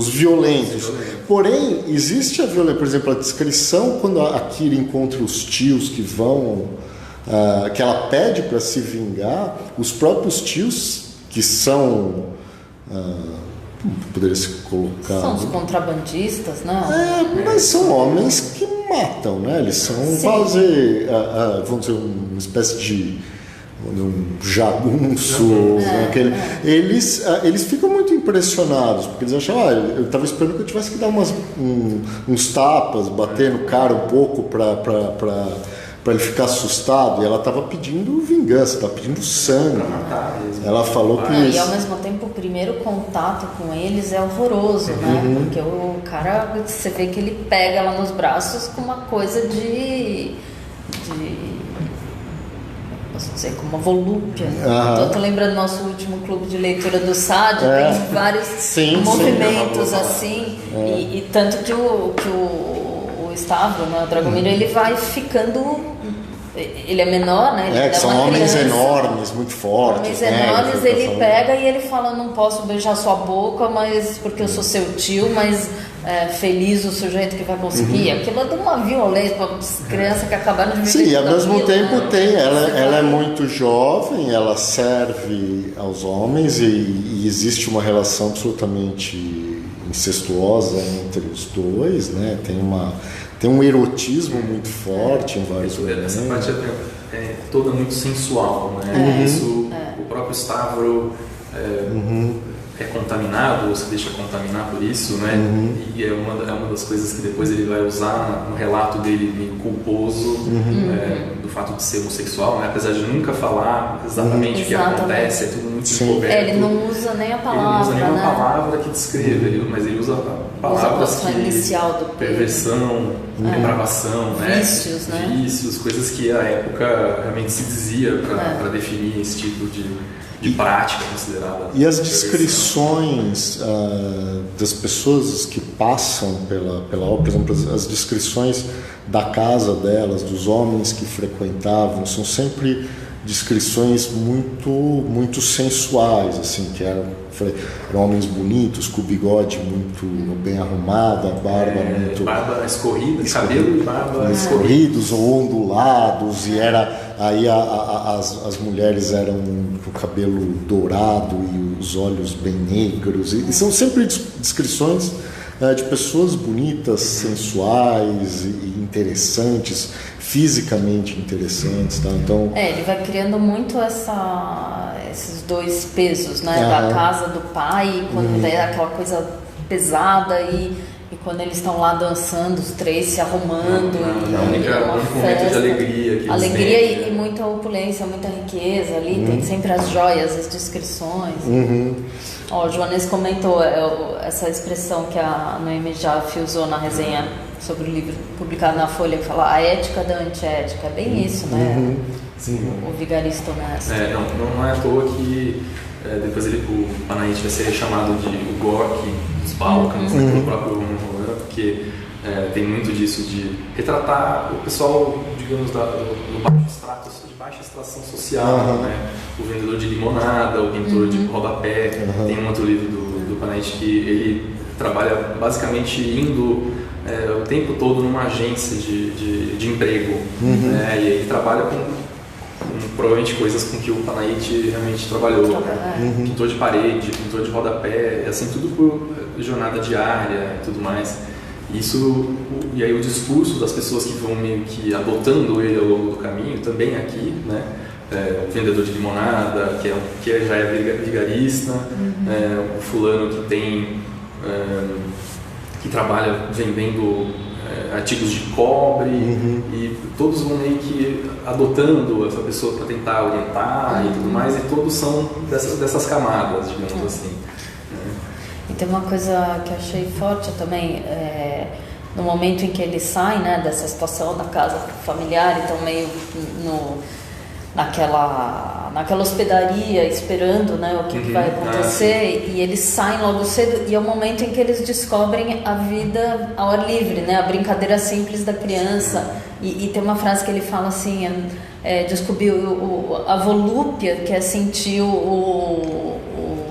violentos. Porém, existe a violência. Por exemplo, a descrição quando a Kira encontra os tios que vão... que ela pede para se vingar, os próprios tios, que são... poderia se colocar... São os contrabandistas, né? Mas são homens que matam, né? Eles são quase, vamos dizer, uma espécie de um jagunço. Né? Eles ficam muito impressionados, porque eles acham, eu estava esperando que eu tivesse que dar uns tapas, bater no cara um pouco para ele ficar assustado, e ela estava pedindo vingança, estava pedindo sangue. Ela falou que... E ao mesmo tempo o primeiro contato com eles é horroroso, né? Porque o cara, você vê que ele pega ela nos braços com uma coisa posso dizer, com uma volúpia. Então, eu tô lembrando do nosso último clube de leitura do Sade, tem vários movimentos assim, e tanto que o Stavro, né, o Dragomir, ele vai ficando... ele é menor, né? Ele que são homens enormes, muito fortes. Homens enormes, ele pega e ele fala, não posso beijar sua boca, mas porque eu sou seu tio, mas feliz o sujeito que vai conseguir. Aquilo é de uma violência para as crianças que acabaram de viver. Sim, ao mesmo tempo né? ela é muito jovem, ela serve aos homens e existe uma relação absolutamente incestuosa entre os dois, né? Tem um erotismo muito forte em vários momentos. Essa parte é toda muito sensual, né? Isso, o próprio Stavro é contaminado, ou se deixa contaminar por isso, né? E é uma das coisas que depois ele vai usar no relato dele meio culposo do fato de ser homossexual, né? Apesar de nunca falar exatamente o que acontece, é tudo muito encoberto. Ele não usa nem a palavra, ele não usa nenhuma né? palavra que descreva, mas ele usa palavras inicial do perversão, depravação, vícios, né? Vícios, coisas que a época realmente se dizia para definir esse tipo de prática considerada. E as descrições das pessoas que passam pela obra, por exemplo, as descrições da casa delas, dos homens que frequentavam, são sempre descrições muito sensuais, assim, que eram homens bonitos, com o bigode muito bem arrumado, a barba muito... Barba escorrida, cabelo e barba escorridos ou ondulados, e aí as mulheres eram com o cabelo dourado e os olhos bem negros, e são sempre descrições de pessoas bonitas, sensuais e interessantes, fisicamente interessantes, tá? Então ele vai criando muito esses dois pesos, né? Da casa do pai, quando é aquela coisa pesada e quando eles estão lá dançando, os três se arrumando, o único momento de alegria e muita opulência, muita riqueza ali, tem sempre as joias, as descrições. O Joanes comentou essa expressão que a Noemi Jaffe usou na resenha sobre o livro publicado na Folha, que fala a ética da antiética. É bem isso, né? O vigarista honesto. Não é à toa que depois o Panaite vai ser chamado de o Gorky dos Balcãs, pelo próprio Roland, porque tem muito disso de retratar o pessoal, digamos, do baixo extrato, de baixa extração social, né? O vendedor de limonada, o pintor de rodapé. Tem um outro livro do Panaite que ele trabalha basicamente indo o tempo todo numa agência de emprego, né? E ele trabalha com provavelmente coisas com que o Panaite realmente trabalhou, pintor de parede, pintor de rodapé, assim, tudo por jornada diária e tudo mais. E aí o discurso das pessoas que vão meio que adotando ele ao longo do caminho, também aqui, né? O vendedor de limonada, que já é vigarista, o fulano que trabalha vendendo artigos de cobre, e todos vão meio que adotando essa pessoa para tentar orientar e tudo mais, e todos são dessas camadas, digamos assim. E tem uma coisa que eu achei forte também, no momento em que ele sai, né, dessa situação da casa familiar, então meio naquela hospedaria esperando, né, o que vai acontecer, e eles saem logo cedo, e é o momento em que eles descobrem a vida ao ar livre, né, a brincadeira simples da criança, e tem uma frase que ele fala assim, descobriu a volúpia, que é sentir o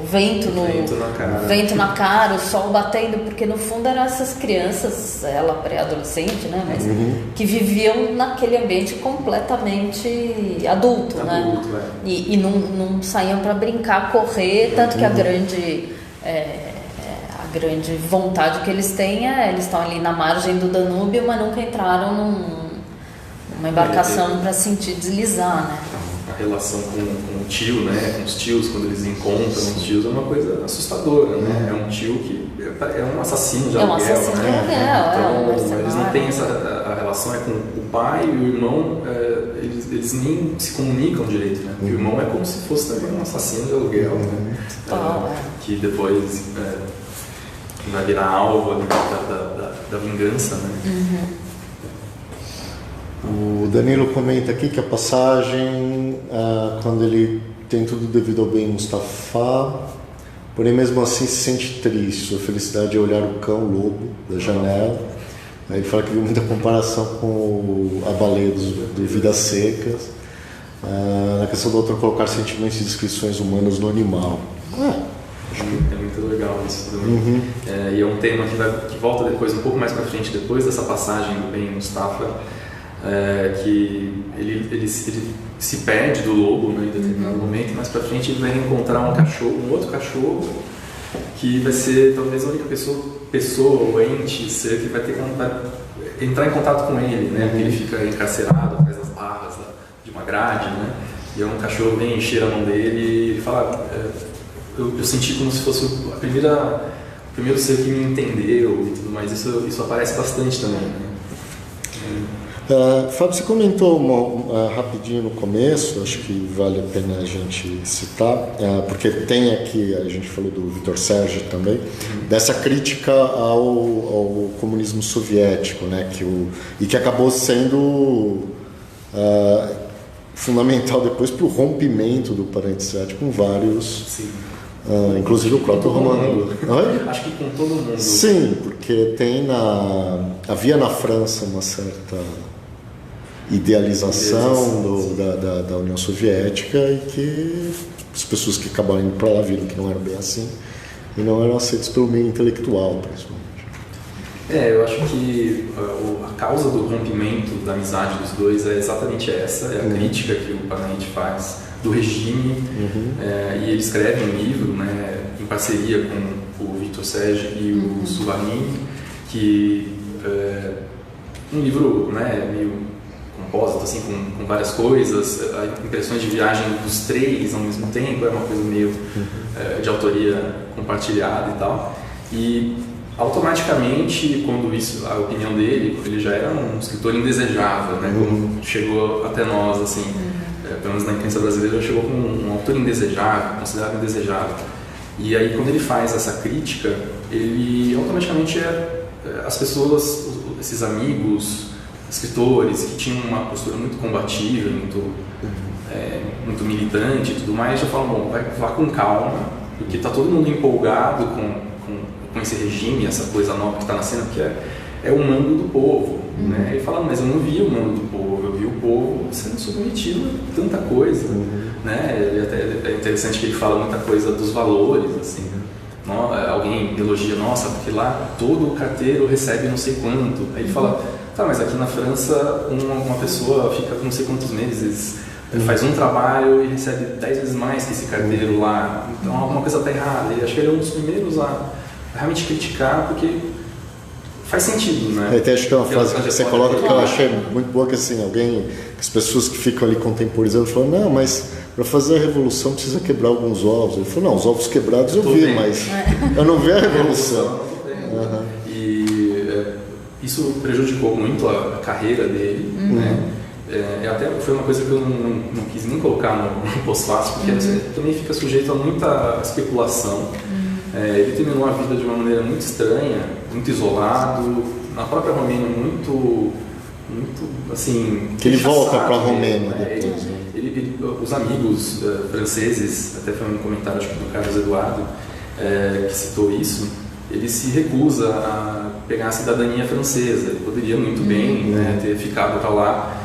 vento na cara, o sol batendo, porque no fundo eram essas crianças, ela pré-adolescente, né, mas que viviam naquele ambiente completamente adulto, né? E não saíam para brincar, correr, tanto que a grande vontade que eles têm eles estão ali na margem do Danúbio, mas nunca entraram numa embarcação para sentir deslizar, né? A relação com o tio, né? Com os tios, quando eles encontram os tios, é uma coisa assustadora, né? É um tio que é um assassino de aluguel, né? Então, eles não têm a relação com o pai e o irmão, eles nem se comunicam direito, né? Porque o irmão é como se fosse também um assassino de aluguel, né? Que depois vai virar alvo da vingança, né? O Danilo comenta aqui que a passagem, quando ele tem tudo devido ao bem Mustafa, porém mesmo assim se sente triste. Sua felicidade é olhar o cão, o lobo, da janela, Aí ele fala que viu muita comparação com a baleia do Vidas Secas, na questão do autor colocar sentimentos e descrições humanas no animal. É muito legal isso também. E é um tema que volta depois, um pouco mais para frente, depois dessa passagem do Ben Mustafa, que ele se perde do lobo, né, em determinado momento, mais para frente ele vai reencontrar um outro cachorro, que vai ser talvez a única pessoa ou ente, ser que vai entrar em contato com ele, né, porque ele fica encarcerado atrás das barras de uma grade, né, e um cachorro vem encher a mão dele e ele fala, eu senti como se fosse o primeiro ser que me entendeu e tudo mais, isso aparece bastante também, né. Fábio, você comentou rapidinho no começo, acho que vale a pena a gente citar, porque tem aqui, a gente falou do Victor Serge também, dessa crítica ao comunismo soviético, né, que acabou sendo fundamental depois para o rompimento do parênteses ético com vários... Sim. Inclusive o próprio Romano. Acho que com todo mundo. Sim, porque havia na França uma certa idealização da União Soviética e que as pessoas que acabaram indo para lá viram que não era bem assim e não eram aceitas pelo meio intelectual, principalmente. Eu acho que a causa do rompimento da amizade dos dois é exatamente essa, é a crítica que o Panahi faz do regime, e ele escreve um livro, né, em parceria com o Victor Serge e o Souvarine, que um livro, né, meio compósito, assim, com várias coisas, impressões de viagem dos três ao mesmo tempo, é uma coisa meio de autoria compartilhada e tal, e automaticamente, quando a opinião dele, ele já era um escritor indesejável, né, como chegou até nós, assim, pelo menos na imprensa brasileira, chegou como um autor indesejável, considerado indesejável. E aí, quando ele faz essa crítica, ele automaticamente as pessoas, esses amigos, escritores que tinham uma postura muito combativa, muito militante e tudo mais, já falam, bom, vá com calma, porque está todo mundo empolgado com esse regime, essa coisa nova que está nascendo, que é o mando do povo. Né? Ele fala, mas eu não vi o mando do povo, eu vi o povo sendo submetido a tanta coisa. Né? É interessante que ele fala muita coisa dos valores, assim. Alguém elogia, nossa, porque lá todo carteiro recebe não sei quanto. Aí ele fala, tá, mas aqui na França uma pessoa fica com não sei quantos meses, faz um trabalho e recebe 10 vezes mais que esse carteiro lá. Então alguma coisa está errada. E acho que ele é um dos primeiros a realmente criticar, porque faz sentido, né? Até acho que é uma frase que você coloca que eu achei muito boa, que assim, as pessoas que ficam ali contemporizando falam, não, mas para fazer a revolução precisa quebrar alguns ovos. Ele falou, não, os ovos quebrados eu vi, mas eu não vi a revolução. E isso prejudicou muito a carreira dele, né? Até foi uma coisa que eu não quis nem colocar no pós-fácil, porque você também fica sujeito a muita especulação. Ele terminou a vida de uma maneira muito estranha, muito isolado, na própria Romênia muito assim... Que ele volta para a Romênia depois. Os amigos franceses, até foi um comentário acho que do Carlos Eduardo, que citou isso, ele se recusa a pegar a cidadania francesa. Ele poderia muito bem, né, ter ficado lá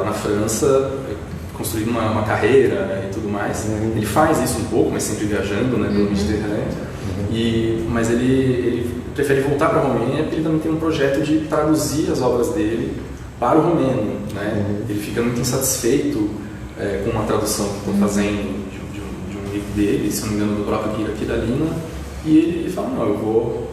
na França, construindo uma carreira, né, e tudo mais. Ele faz isso um pouco, mas sempre viajando, né, pelo Mediterrâneo. Mas ele prefere voltar para a Romênia porque ele também tem um projeto de traduzir as obras dele para o romeno, né? Ele fica muito insatisfeito com uma tradução que estão fazendo de um livro dele, se não me engano, do próprio Kiralina, e ele fala, não,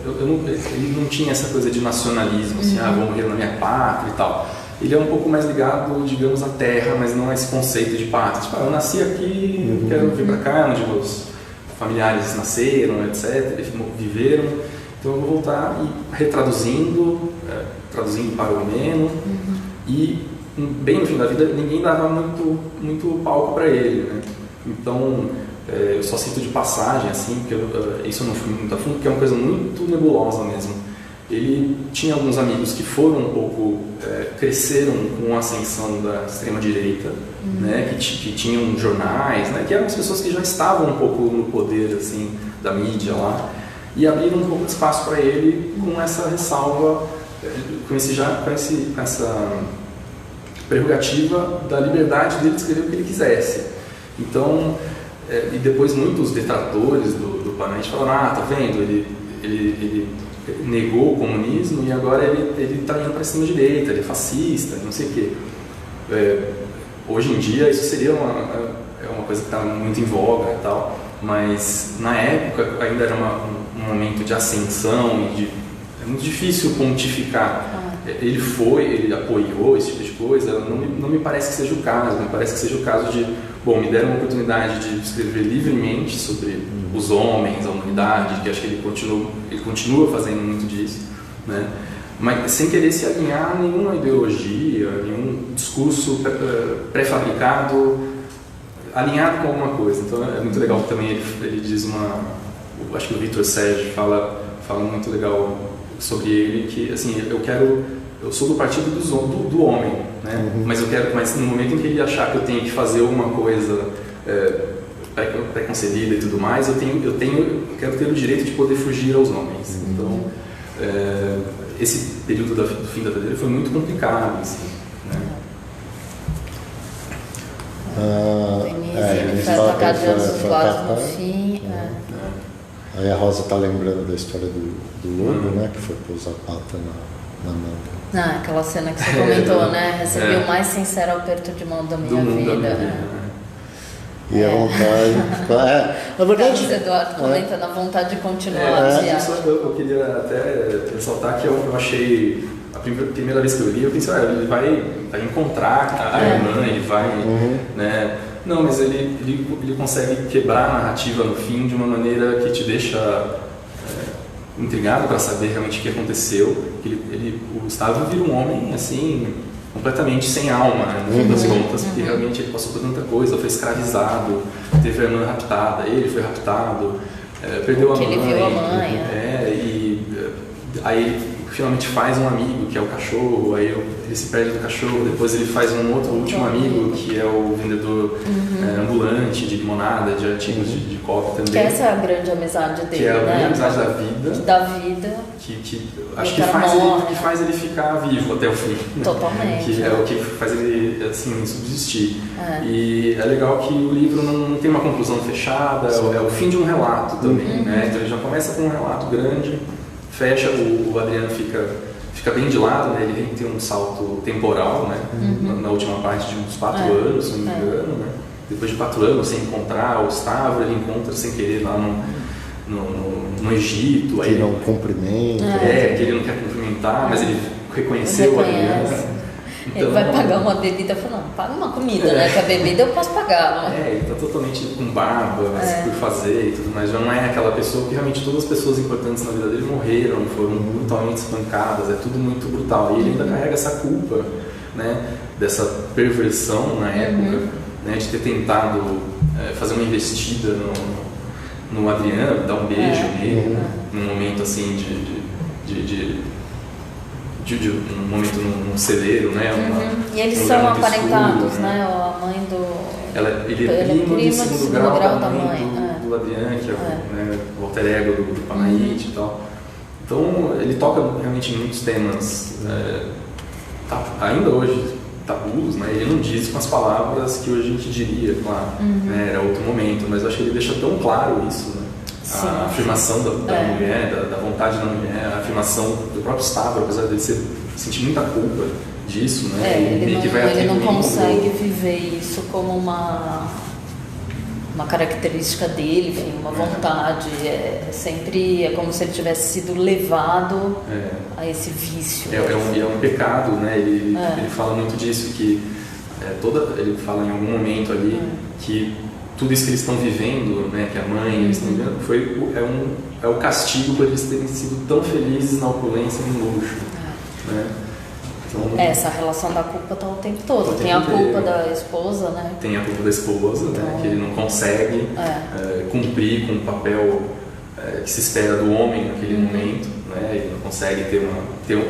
ele não tinha essa coisa de nacionalismo, assim, vou morrer na minha pátria e tal. Ele é um pouco mais ligado, digamos, à terra, mas não a esse conceito de pátria. Tipo, eu nasci aqui, quero vir para cá, onde meus familiares nasceram, etc., viveram, então eu vou voltar e retraduzindo, traduzindo para o romeno, e bem no fim da vida ninguém dava muito palco para ele, né? Então eu só cito de passagem, assim, porque isso eu não fui muito a fundo, porque é uma coisa muito nebulosa mesmo. Ele tinha alguns amigos que foram um pouco, cresceram com a ascensão da extrema-direita, né, que tinham jornais, né, que eram as pessoas que já estavam um pouco no poder assim, da mídia lá, e abriram um pouco de espaço para ele com essa ressalva com essa prerrogativa da liberdade dele de escrever o que ele quisesse. Então, e depois muitos detratores do Panete falaram, tá vendo, ele negou o comunismo e agora ele está indo para a extrema-direita, ele é fascista, não sei o quê. Hoje em dia isso seria uma coisa que está muito em voga e tal, mas na época ainda era um momento de ascensão e é muito difícil pontificar. Ele apoiou esse tipo de coisa, não me parece que seja o caso. Me parece que seja o caso de, me deram uma oportunidade de escrever livremente sobre os homens, a humanidade, que acho que ele continua fazendo muito disso, né? Mas sem querer se alinhar a nenhuma ideologia, nenhum discurso pré-fabricado, alinhado com alguma coisa. Então é muito legal que também ele diz acho que o Victor Sérgio fala muito legal sobre ele, que assim, eu sou do partido do homem, né? Mas no momento em que ele achar que eu tenho que fazer uma coisa pré-concebida e tudo mais, eu quero ter o direito de poder fugir aos homens. Então, esse período do fim da vida dele foi muito complicado, assim, né? Ele foi atacado de ambos os lados no fim. Aí a Rosa está lembrando da história do lobo, né? Que foi pousar a pata na mão. Aquela cena que você comentou, né? Recebi o mais sincero aperto de mão da minha vida. E a vontade. Na verdade. Carlos Eduardo comenta na vontade de continuar. Eu queria até ressaltar que eu achei. A primeira vez que eu li, eu pensei, ele vai encontrar a irmã, ele vai. Né? Não, mas ele consegue quebrar a narrativa no fim de uma maneira que te deixa intrigado para saber realmente o que aconteceu. O Gustavo vira um homem assim, completamente sem alma, né, no fim das contas, porque realmente ele passou por tanta coisa, foi escravizado, teve a irmã raptada, ele foi raptado, perdeu a mãe. Ele viu a mãe. Aí ele finalmente faz um amigo, que é o cachorro, aí ele se perde do cachorro, depois ele faz um último amigo, que é o vendedor ambulante de limonada, de artigos de copo também. Que essa é a grande amizade dele, que é a grande amizade da vida. Que acho que faz ele ficar vivo até o fim. Totalmente. Que é o que faz ele, assim, subsistir. E é legal que o livro não tem uma conclusão fechada, é o fim de um relato também, né? Então ele já começa com um relato grande, fecha, o Adriano fica bem de lado, né? Ele tem um salto temporal, né? Na última parte de uns 4 anos, se não me engano, né? Depois de 4 anos sem encontrar o Stavro, ele encontra sem querer lá no Egito. Que não cumprimenta. Que ele não quer cumprimentar, mas ele reconheceu o Adriano. Então, ele vai pagar uma bebida, fala, não, paga uma comida, né? Que a bebida eu posso pagar. Ele está totalmente com barba, por fazer e tudo mais. Já não é aquela pessoa que realmente todas as pessoas importantes na vida dele morreram, foram brutalmente espancadas, é tudo muito brutal. E ele ainda carrega essa culpa, né? Dessa perversão na época, né? De ter tentado fazer uma investida no Adriano, dar um beijo nele, num momento assim de um momento num celeiro, né? E eles são aparentados, né? A mãe do... Ele é primo de segundo grau da mãe do Adriano, que é o alter ego do Panaite e tal. Então, ele toca realmente em muitos temas, ainda hoje, tabus, né? Ele não diz com as palavras que hoje a gente diria, claro, né? Era outro momento, mas eu acho que ele deixa tão claro isso, né? A afirmação da mulher, da vontade da mulher, a afirmação do próprio Stavro, apesar de ele sentir muita culpa disso, né? Ele não consegue viver isso como uma característica dele, enfim, uma vontade. É como se ele tivesse sido levado a esse vício. É um pecado, né? Ele fala muito disso, que ele fala em algum momento ali que tudo isso que eles estão vivendo, né, que a mãe eles estão vivendo, é o castigo por eles terem sido tão felizes na opulência e no luxo. Né? Então, essa relação da culpa está o tempo todo. Tem a culpa da esposa, né? Tem a culpa da esposa, né, que ele não consegue cumprir com o papel que se espera do homem naquele momento. Né? Ele não consegue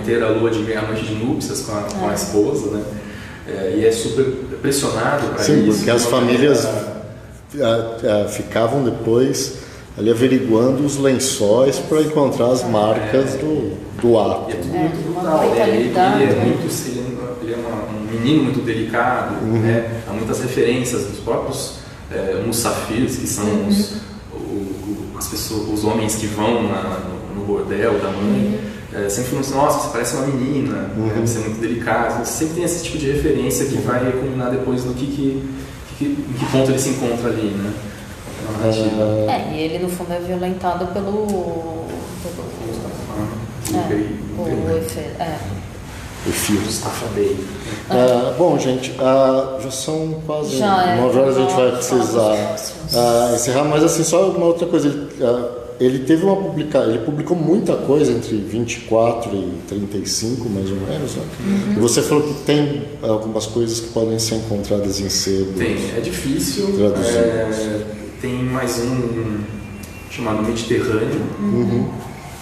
ter a lua de meia-noite de núpcias com a esposa. Né? E é super pressionado para isso. Sim, porque as famílias ficavam depois ali averiguando os lençóis para encontrar as marcas do ato. E é tudo muito brutal. Ele é um menino muito delicado, né? Há muitas referências dos próprios musafirs, que são os homens que vão no bordel da mãe. Sempre falam assim, nossa, você parece uma menina, você é muito delicado. Sempre tem esse tipo de referência que vai culminar depois no em que ponto ele se encontra ali, né? E ele no fundo é violentado pelo Efir. Estafadei. Bom, gente, já são quase 9 horas, a gente vai precisar encerrar, mas assim, só uma outra coisa, ele publicou muita coisa entre 24 e 35, mais ou menos, né? E você falou que tem algumas coisas que podem ser encontradas em sebo. Tem, é difícil. Tem mais um chamado Mediterrâneo,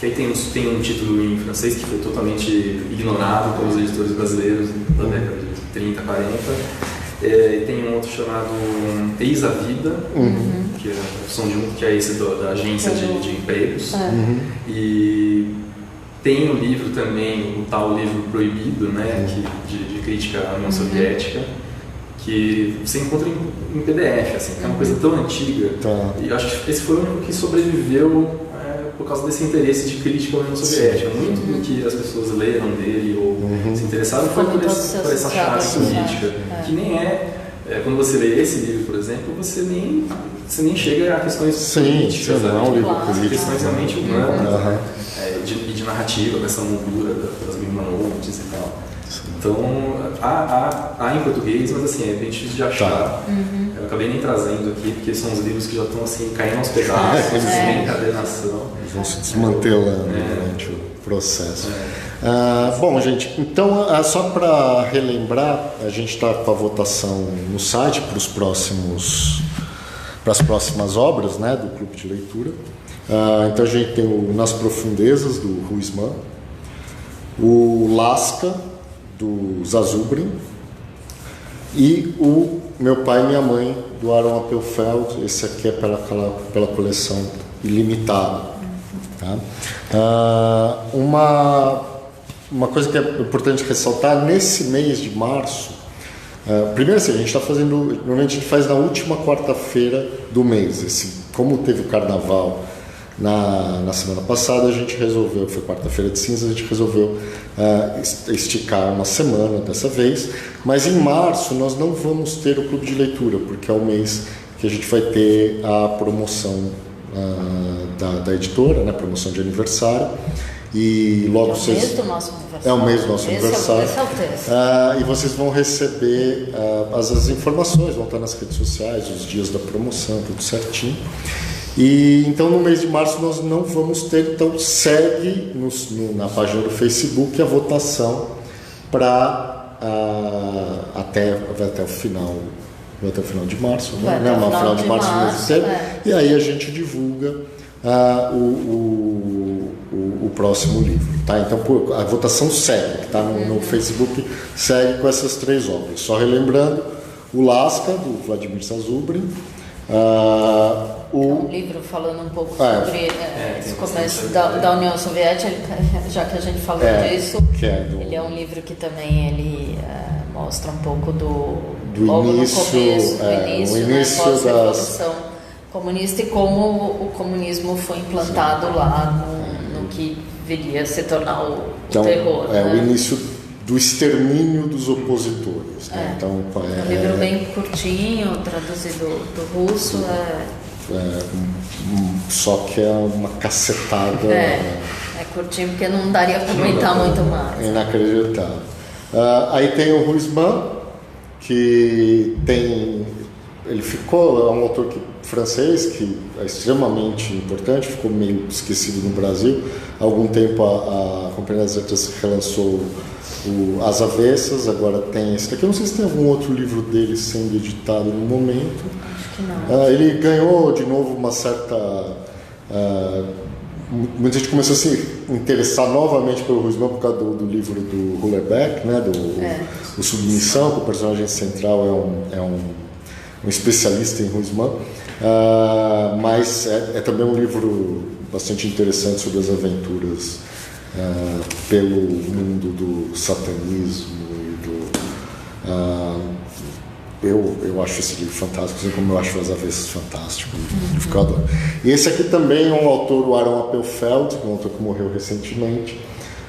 que aí tem um título em francês que foi totalmente ignorado pelos editores brasileiros da década de 30, 40. E tem um outro chamado Eis a Vida, que é a profissão que é esse da agência de empregos. E tem o livro também, o tal livro proibido, né, de crítica à União Soviética, que você encontra em PDF, assim, que é uma coisa tão antiga. E eu acho que esse foi o único que sobreviveu por causa desse interesse de crítica à União Soviética. Muito do que as pessoas leram dele ou se interessaram foi por essa chave política, que nem quando você lê esse livro, por exemplo, você nem chega a questões políticas, questões realmente humanas, e de narrativa, com essa moldura das Mimanotes e tal. Então, há em português, mas assim, é bem difícil de achar. Eu acabei nem trazendo aqui, porque são os livros que já estão assim, caindo aos pedaços, sem encadenação. Eles vão se desmantelando durante o processo. Bom, gente, então, só para relembrar, a gente está com a votação no site para as próximas obras, né, do Clube de Leitura. Então, a gente tem o Nas Profundezas, do Huysmans, o Lasca, do Zazubrin, e o Meu Pai e Minha Mãe, do Aaron Appelfeld. Esse aqui é pela coleção ilimitada. Tá? Uma coisa que é importante ressaltar, nesse mês de março, primeiro assim, a gente está fazendo, normalmente a gente faz na última quarta-feira do mês. Como teve o carnaval na semana passada, a gente resolveu, foi quarta-feira de cinzas, a gente resolveu esticar uma semana dessa vez, mas em março nós não vamos ter o Clube de Leitura, porque é o mês que a gente vai ter a promoção da editora, né, promoção de aniversário, e logo mês do nosso aniversário. É o mês do nosso aniversário. Esse é o texto. E vocês vão receber as informações, vão estar nas redes sociais, os dias da promoção, tudo certinho. E então no mês de março nós não vamos ter, então segue na página do Facebook a votação para até o final de março, né? No final de março no mês inteiro. E aí a gente divulga o próximo livro, tá? Então a votação segue, tá? No Facebook segue com essas 3 obras. Só relembrando, o Lasca, do Vladimir Zazubrin, um livro falando um pouco sobre esse começo da União Soviética, já que a gente falou disso. Ele é um livro que também ele mostra um pouco do início, da Revolução Comunista e como o comunismo foi implantado lá no que viria a se tornar o terror. Né? O início do extermínio dos opositores. Né? Então, um livro bem curtinho, traduzido do russo. Só que é uma cacetada. É curtinho porque não daria para comentar muito mais. Inacreditável. Aí tem o Huysmans, que ele ficou, é um autor francês que é extremamente importante, ficou meio esquecido no Brasil. Há algum tempo a Companhia das Letras relançou As Avessas, agora tem esse daqui. Eu não sei se tem algum outro livro dele sendo editado no momento. Acho que não. Ele ganhou de novo uma certa... muita gente começou a se interessar novamente pelo Huysmans por causa do livro do Hullerbeck, né, do Submissão, que o personagem central é um especialista em Huysmans. Mas é também um livro bastante interessante sobre as aventuras pelo mundo do satanismo e eu acho esse livro fantástico, assim como eu acho As Avessas fantástico, livro que eu adoro. E esse aqui também é um autor, o Aaron Appelfeld, um autor que morreu recentemente.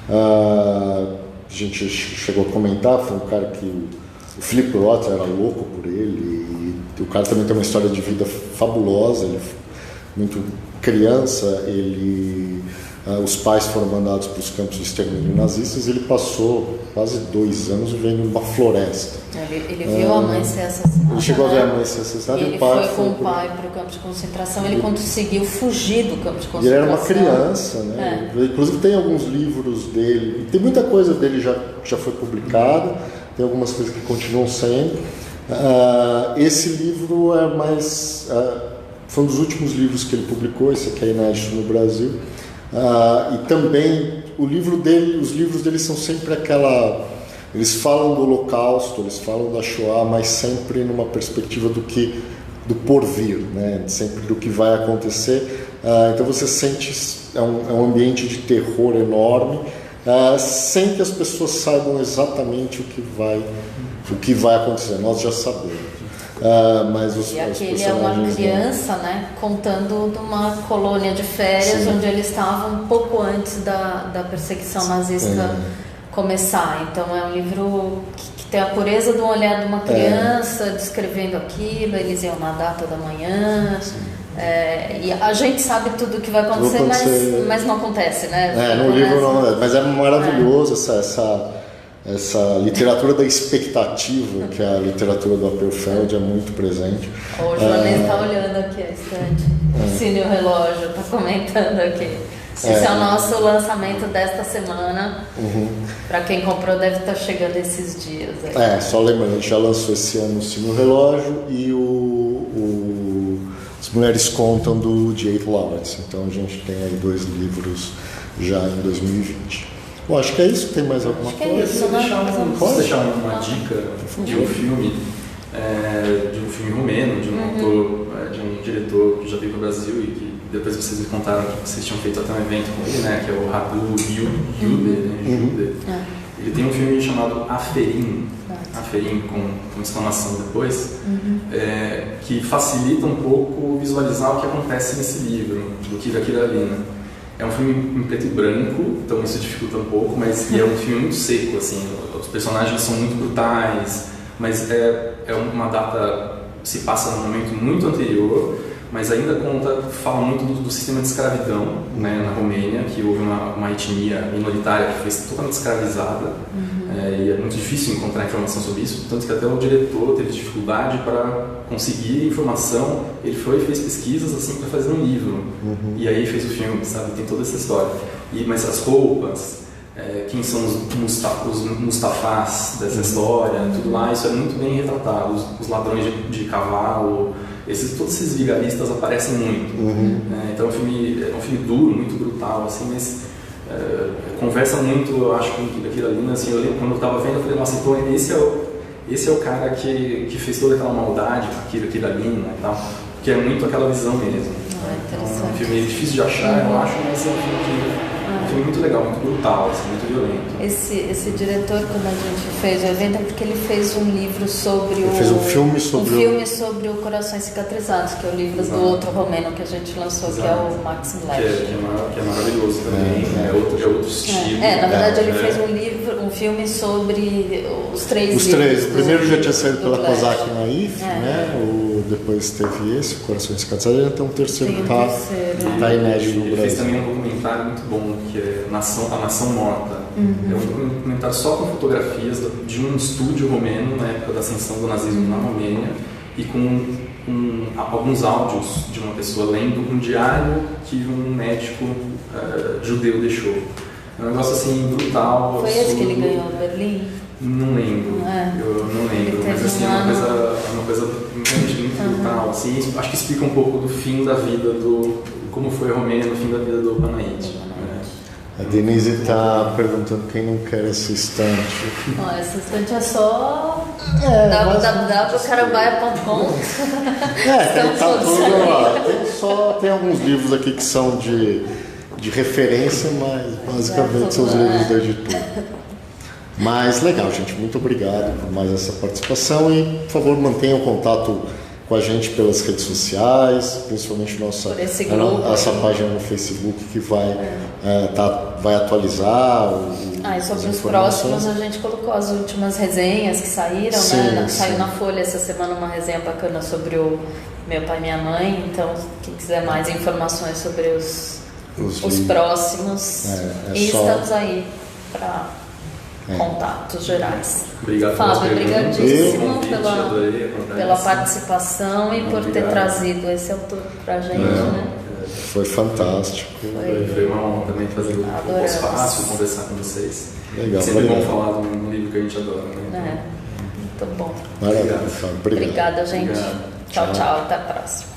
A gente chegou a comentar, foi um cara que o Philip Roth era louco por ele, e o cara também tem uma história de vida fabulosa. Ele, muito criança, os pais foram mandados para os campos de extermínio nazistas, e ele passou quase 2 anos vivendo em uma floresta. Ele viu a mãe ser assassinada. Ele chegou a ver a mãe ser assassinada, e ele foi com o pai para o campo de concentração. Ele conseguiu fugir do campo de concentração. Ele era uma criança, né? Inclusive tem alguns livros dele, tem muita coisa dele já foi publicada, tem algumas coisas que continuam sendo. Esse livro é mais... foi um dos últimos livros que ele publicou, esse aqui é inédito no Brasil. E também os livros dele são sempre eles falam do Holocausto, eles falam da Shoah, mas sempre numa perspectiva do porvir, né? Sempre do que vai acontecer. Então você sente, é um ambiente de terror enorme, sem que as pessoas saibam exatamente o que vai acontecer. Nós já sabemos. Mas e aquele é uma criança, né, contando de uma colônia de férias. Sim. Onde ele estava um pouco antes da perseguição nazista começar. Então é um livro que tem a pureza do olhar de uma criança descrevendo aquilo. Eles iam nadar toda manhã. E a gente sabe tudo o que vai acontecer, mas não acontece, né? No livro não, mas é maravilhoso essa literatura da expectativa, que a literatura do Appelfeld é muito presente. O Joanês está olhando aqui a estante. Cine o Relógio está comentando aqui. Esse é o nosso lançamento desta semana. Para quem comprou, deve estar chegando esses dias. Só lembrando, a gente já lançou esse ano o Cine o Relógio e As Mulheres Contam, do J.H. Lawrence. Então a gente tem aí 2 livros já em 2020. Bom, acho que é isso. Tem mais alguma coisa? Posso deixar uma dica de um filme romeno, de um autor, de um diretor que já veio para o Brasil e que depois vocês me contaram que vocês tinham feito até um evento com ele, né? Que é o Radu Jude. Ele tem um filme chamado Aferim, com exclamação depois, que facilita um pouco visualizar o que acontece nesse livro, do Kira Kiralina. É um filme em preto e branco, então isso dificulta um pouco, mas é um filme muito seco, assim. Os personagens são muito brutais, mas é uma data, se passa num momento muito anterior, mas ainda fala muito do sistema de escravidão, né, na Romênia, que houve uma etnia minoritária que foi totalmente escravizada, e é muito difícil encontrar informação sobre isso, tanto que até o diretor teve dificuldade para conseguir informação. Ele foi e fez pesquisas assim para fazer um livro, e aí fez o filme, sabe? Tem toda essa história. Mas as roupas, quem são os Mustafás dessa história, tudo lá, isso é muito bem retratado. Os ladrões de cavalo, todos esses vigaristas aparecem muito. Então é um filme duro, muito brutal, assim, mas conversa muito, eu acho, com aquilo ali, assim. Eu lembro, quando eu estava vendo, eu falei, nossa, então esse é o cara que fez toda aquela maldade com aquilo ali, né, e tal, que é muito aquela visão mesmo. Então, é um filme difícil de achar, eu acho, mas é um filme muito legal, muito brutal, assim, muito violento. Esse diretor, quando a gente fez o evento, é porque ele fez um livro sobre fez um filme sobre o Corações Cicatrizados, que é o livro do outro romeno que a gente lançou, que é o Max Mlech. Que é maravilhoso também, é outro estilo. Na verdade ele fez um filme sobre os três livros. O primeiro já tinha saído pela Kozak Naif, né? Depois teve esse, o Corações Cicatrizados, e até um terceiro que está inédito no Brasil. Ele fez também um documentário muito bom, que é A Nação Morta. É um documentário só com fotografias de um estúdio romeno na época da ascensão do nazismo na Romênia, e com alguns áudios de uma pessoa lendo um diário que um médico judeu deixou. É um negócio assim brutal. Foi esse que ele ganhou em Berlim? Não lembro, eu não lembro, mas assim, é uma coisa muito brutal, assim. Acho que explica um pouco do fim da vida como foi a Romênia no fim da vida do Panaite. A Denise está perguntando quem não quer essa estante. Ó, essa estante é só www.caravaia.com. Tá tudo lá. Tem alguns livros aqui que são de referência, mas basicamente são os livros da editora. Mas legal, gente. Muito obrigado por mais essa participação e, por favor, mantenham contato com a gente pelas redes sociais, principalmente nossa página no Facebook que vai atualizar. E sobre os próximos, a gente colocou as últimas resenhas que saíram, né? Saiu na Folha essa semana uma resenha bacana sobre o Meu Pai e Minha Mãe, então quem quiser mais informações sobre os próximos, estamos aí para contatos gerais. Obrigado, Fábio, obrigadíssimo pela participação e por ter trazido esse autor pra gente, né? Foi fantástico. Foi uma honra também fazer o pós-fácil, conversar com vocês. Legal, sempre bom falar de um livro que a gente adora, né? Muito bom. Obrigado. Obrigada, gente. Tchau, até a próxima.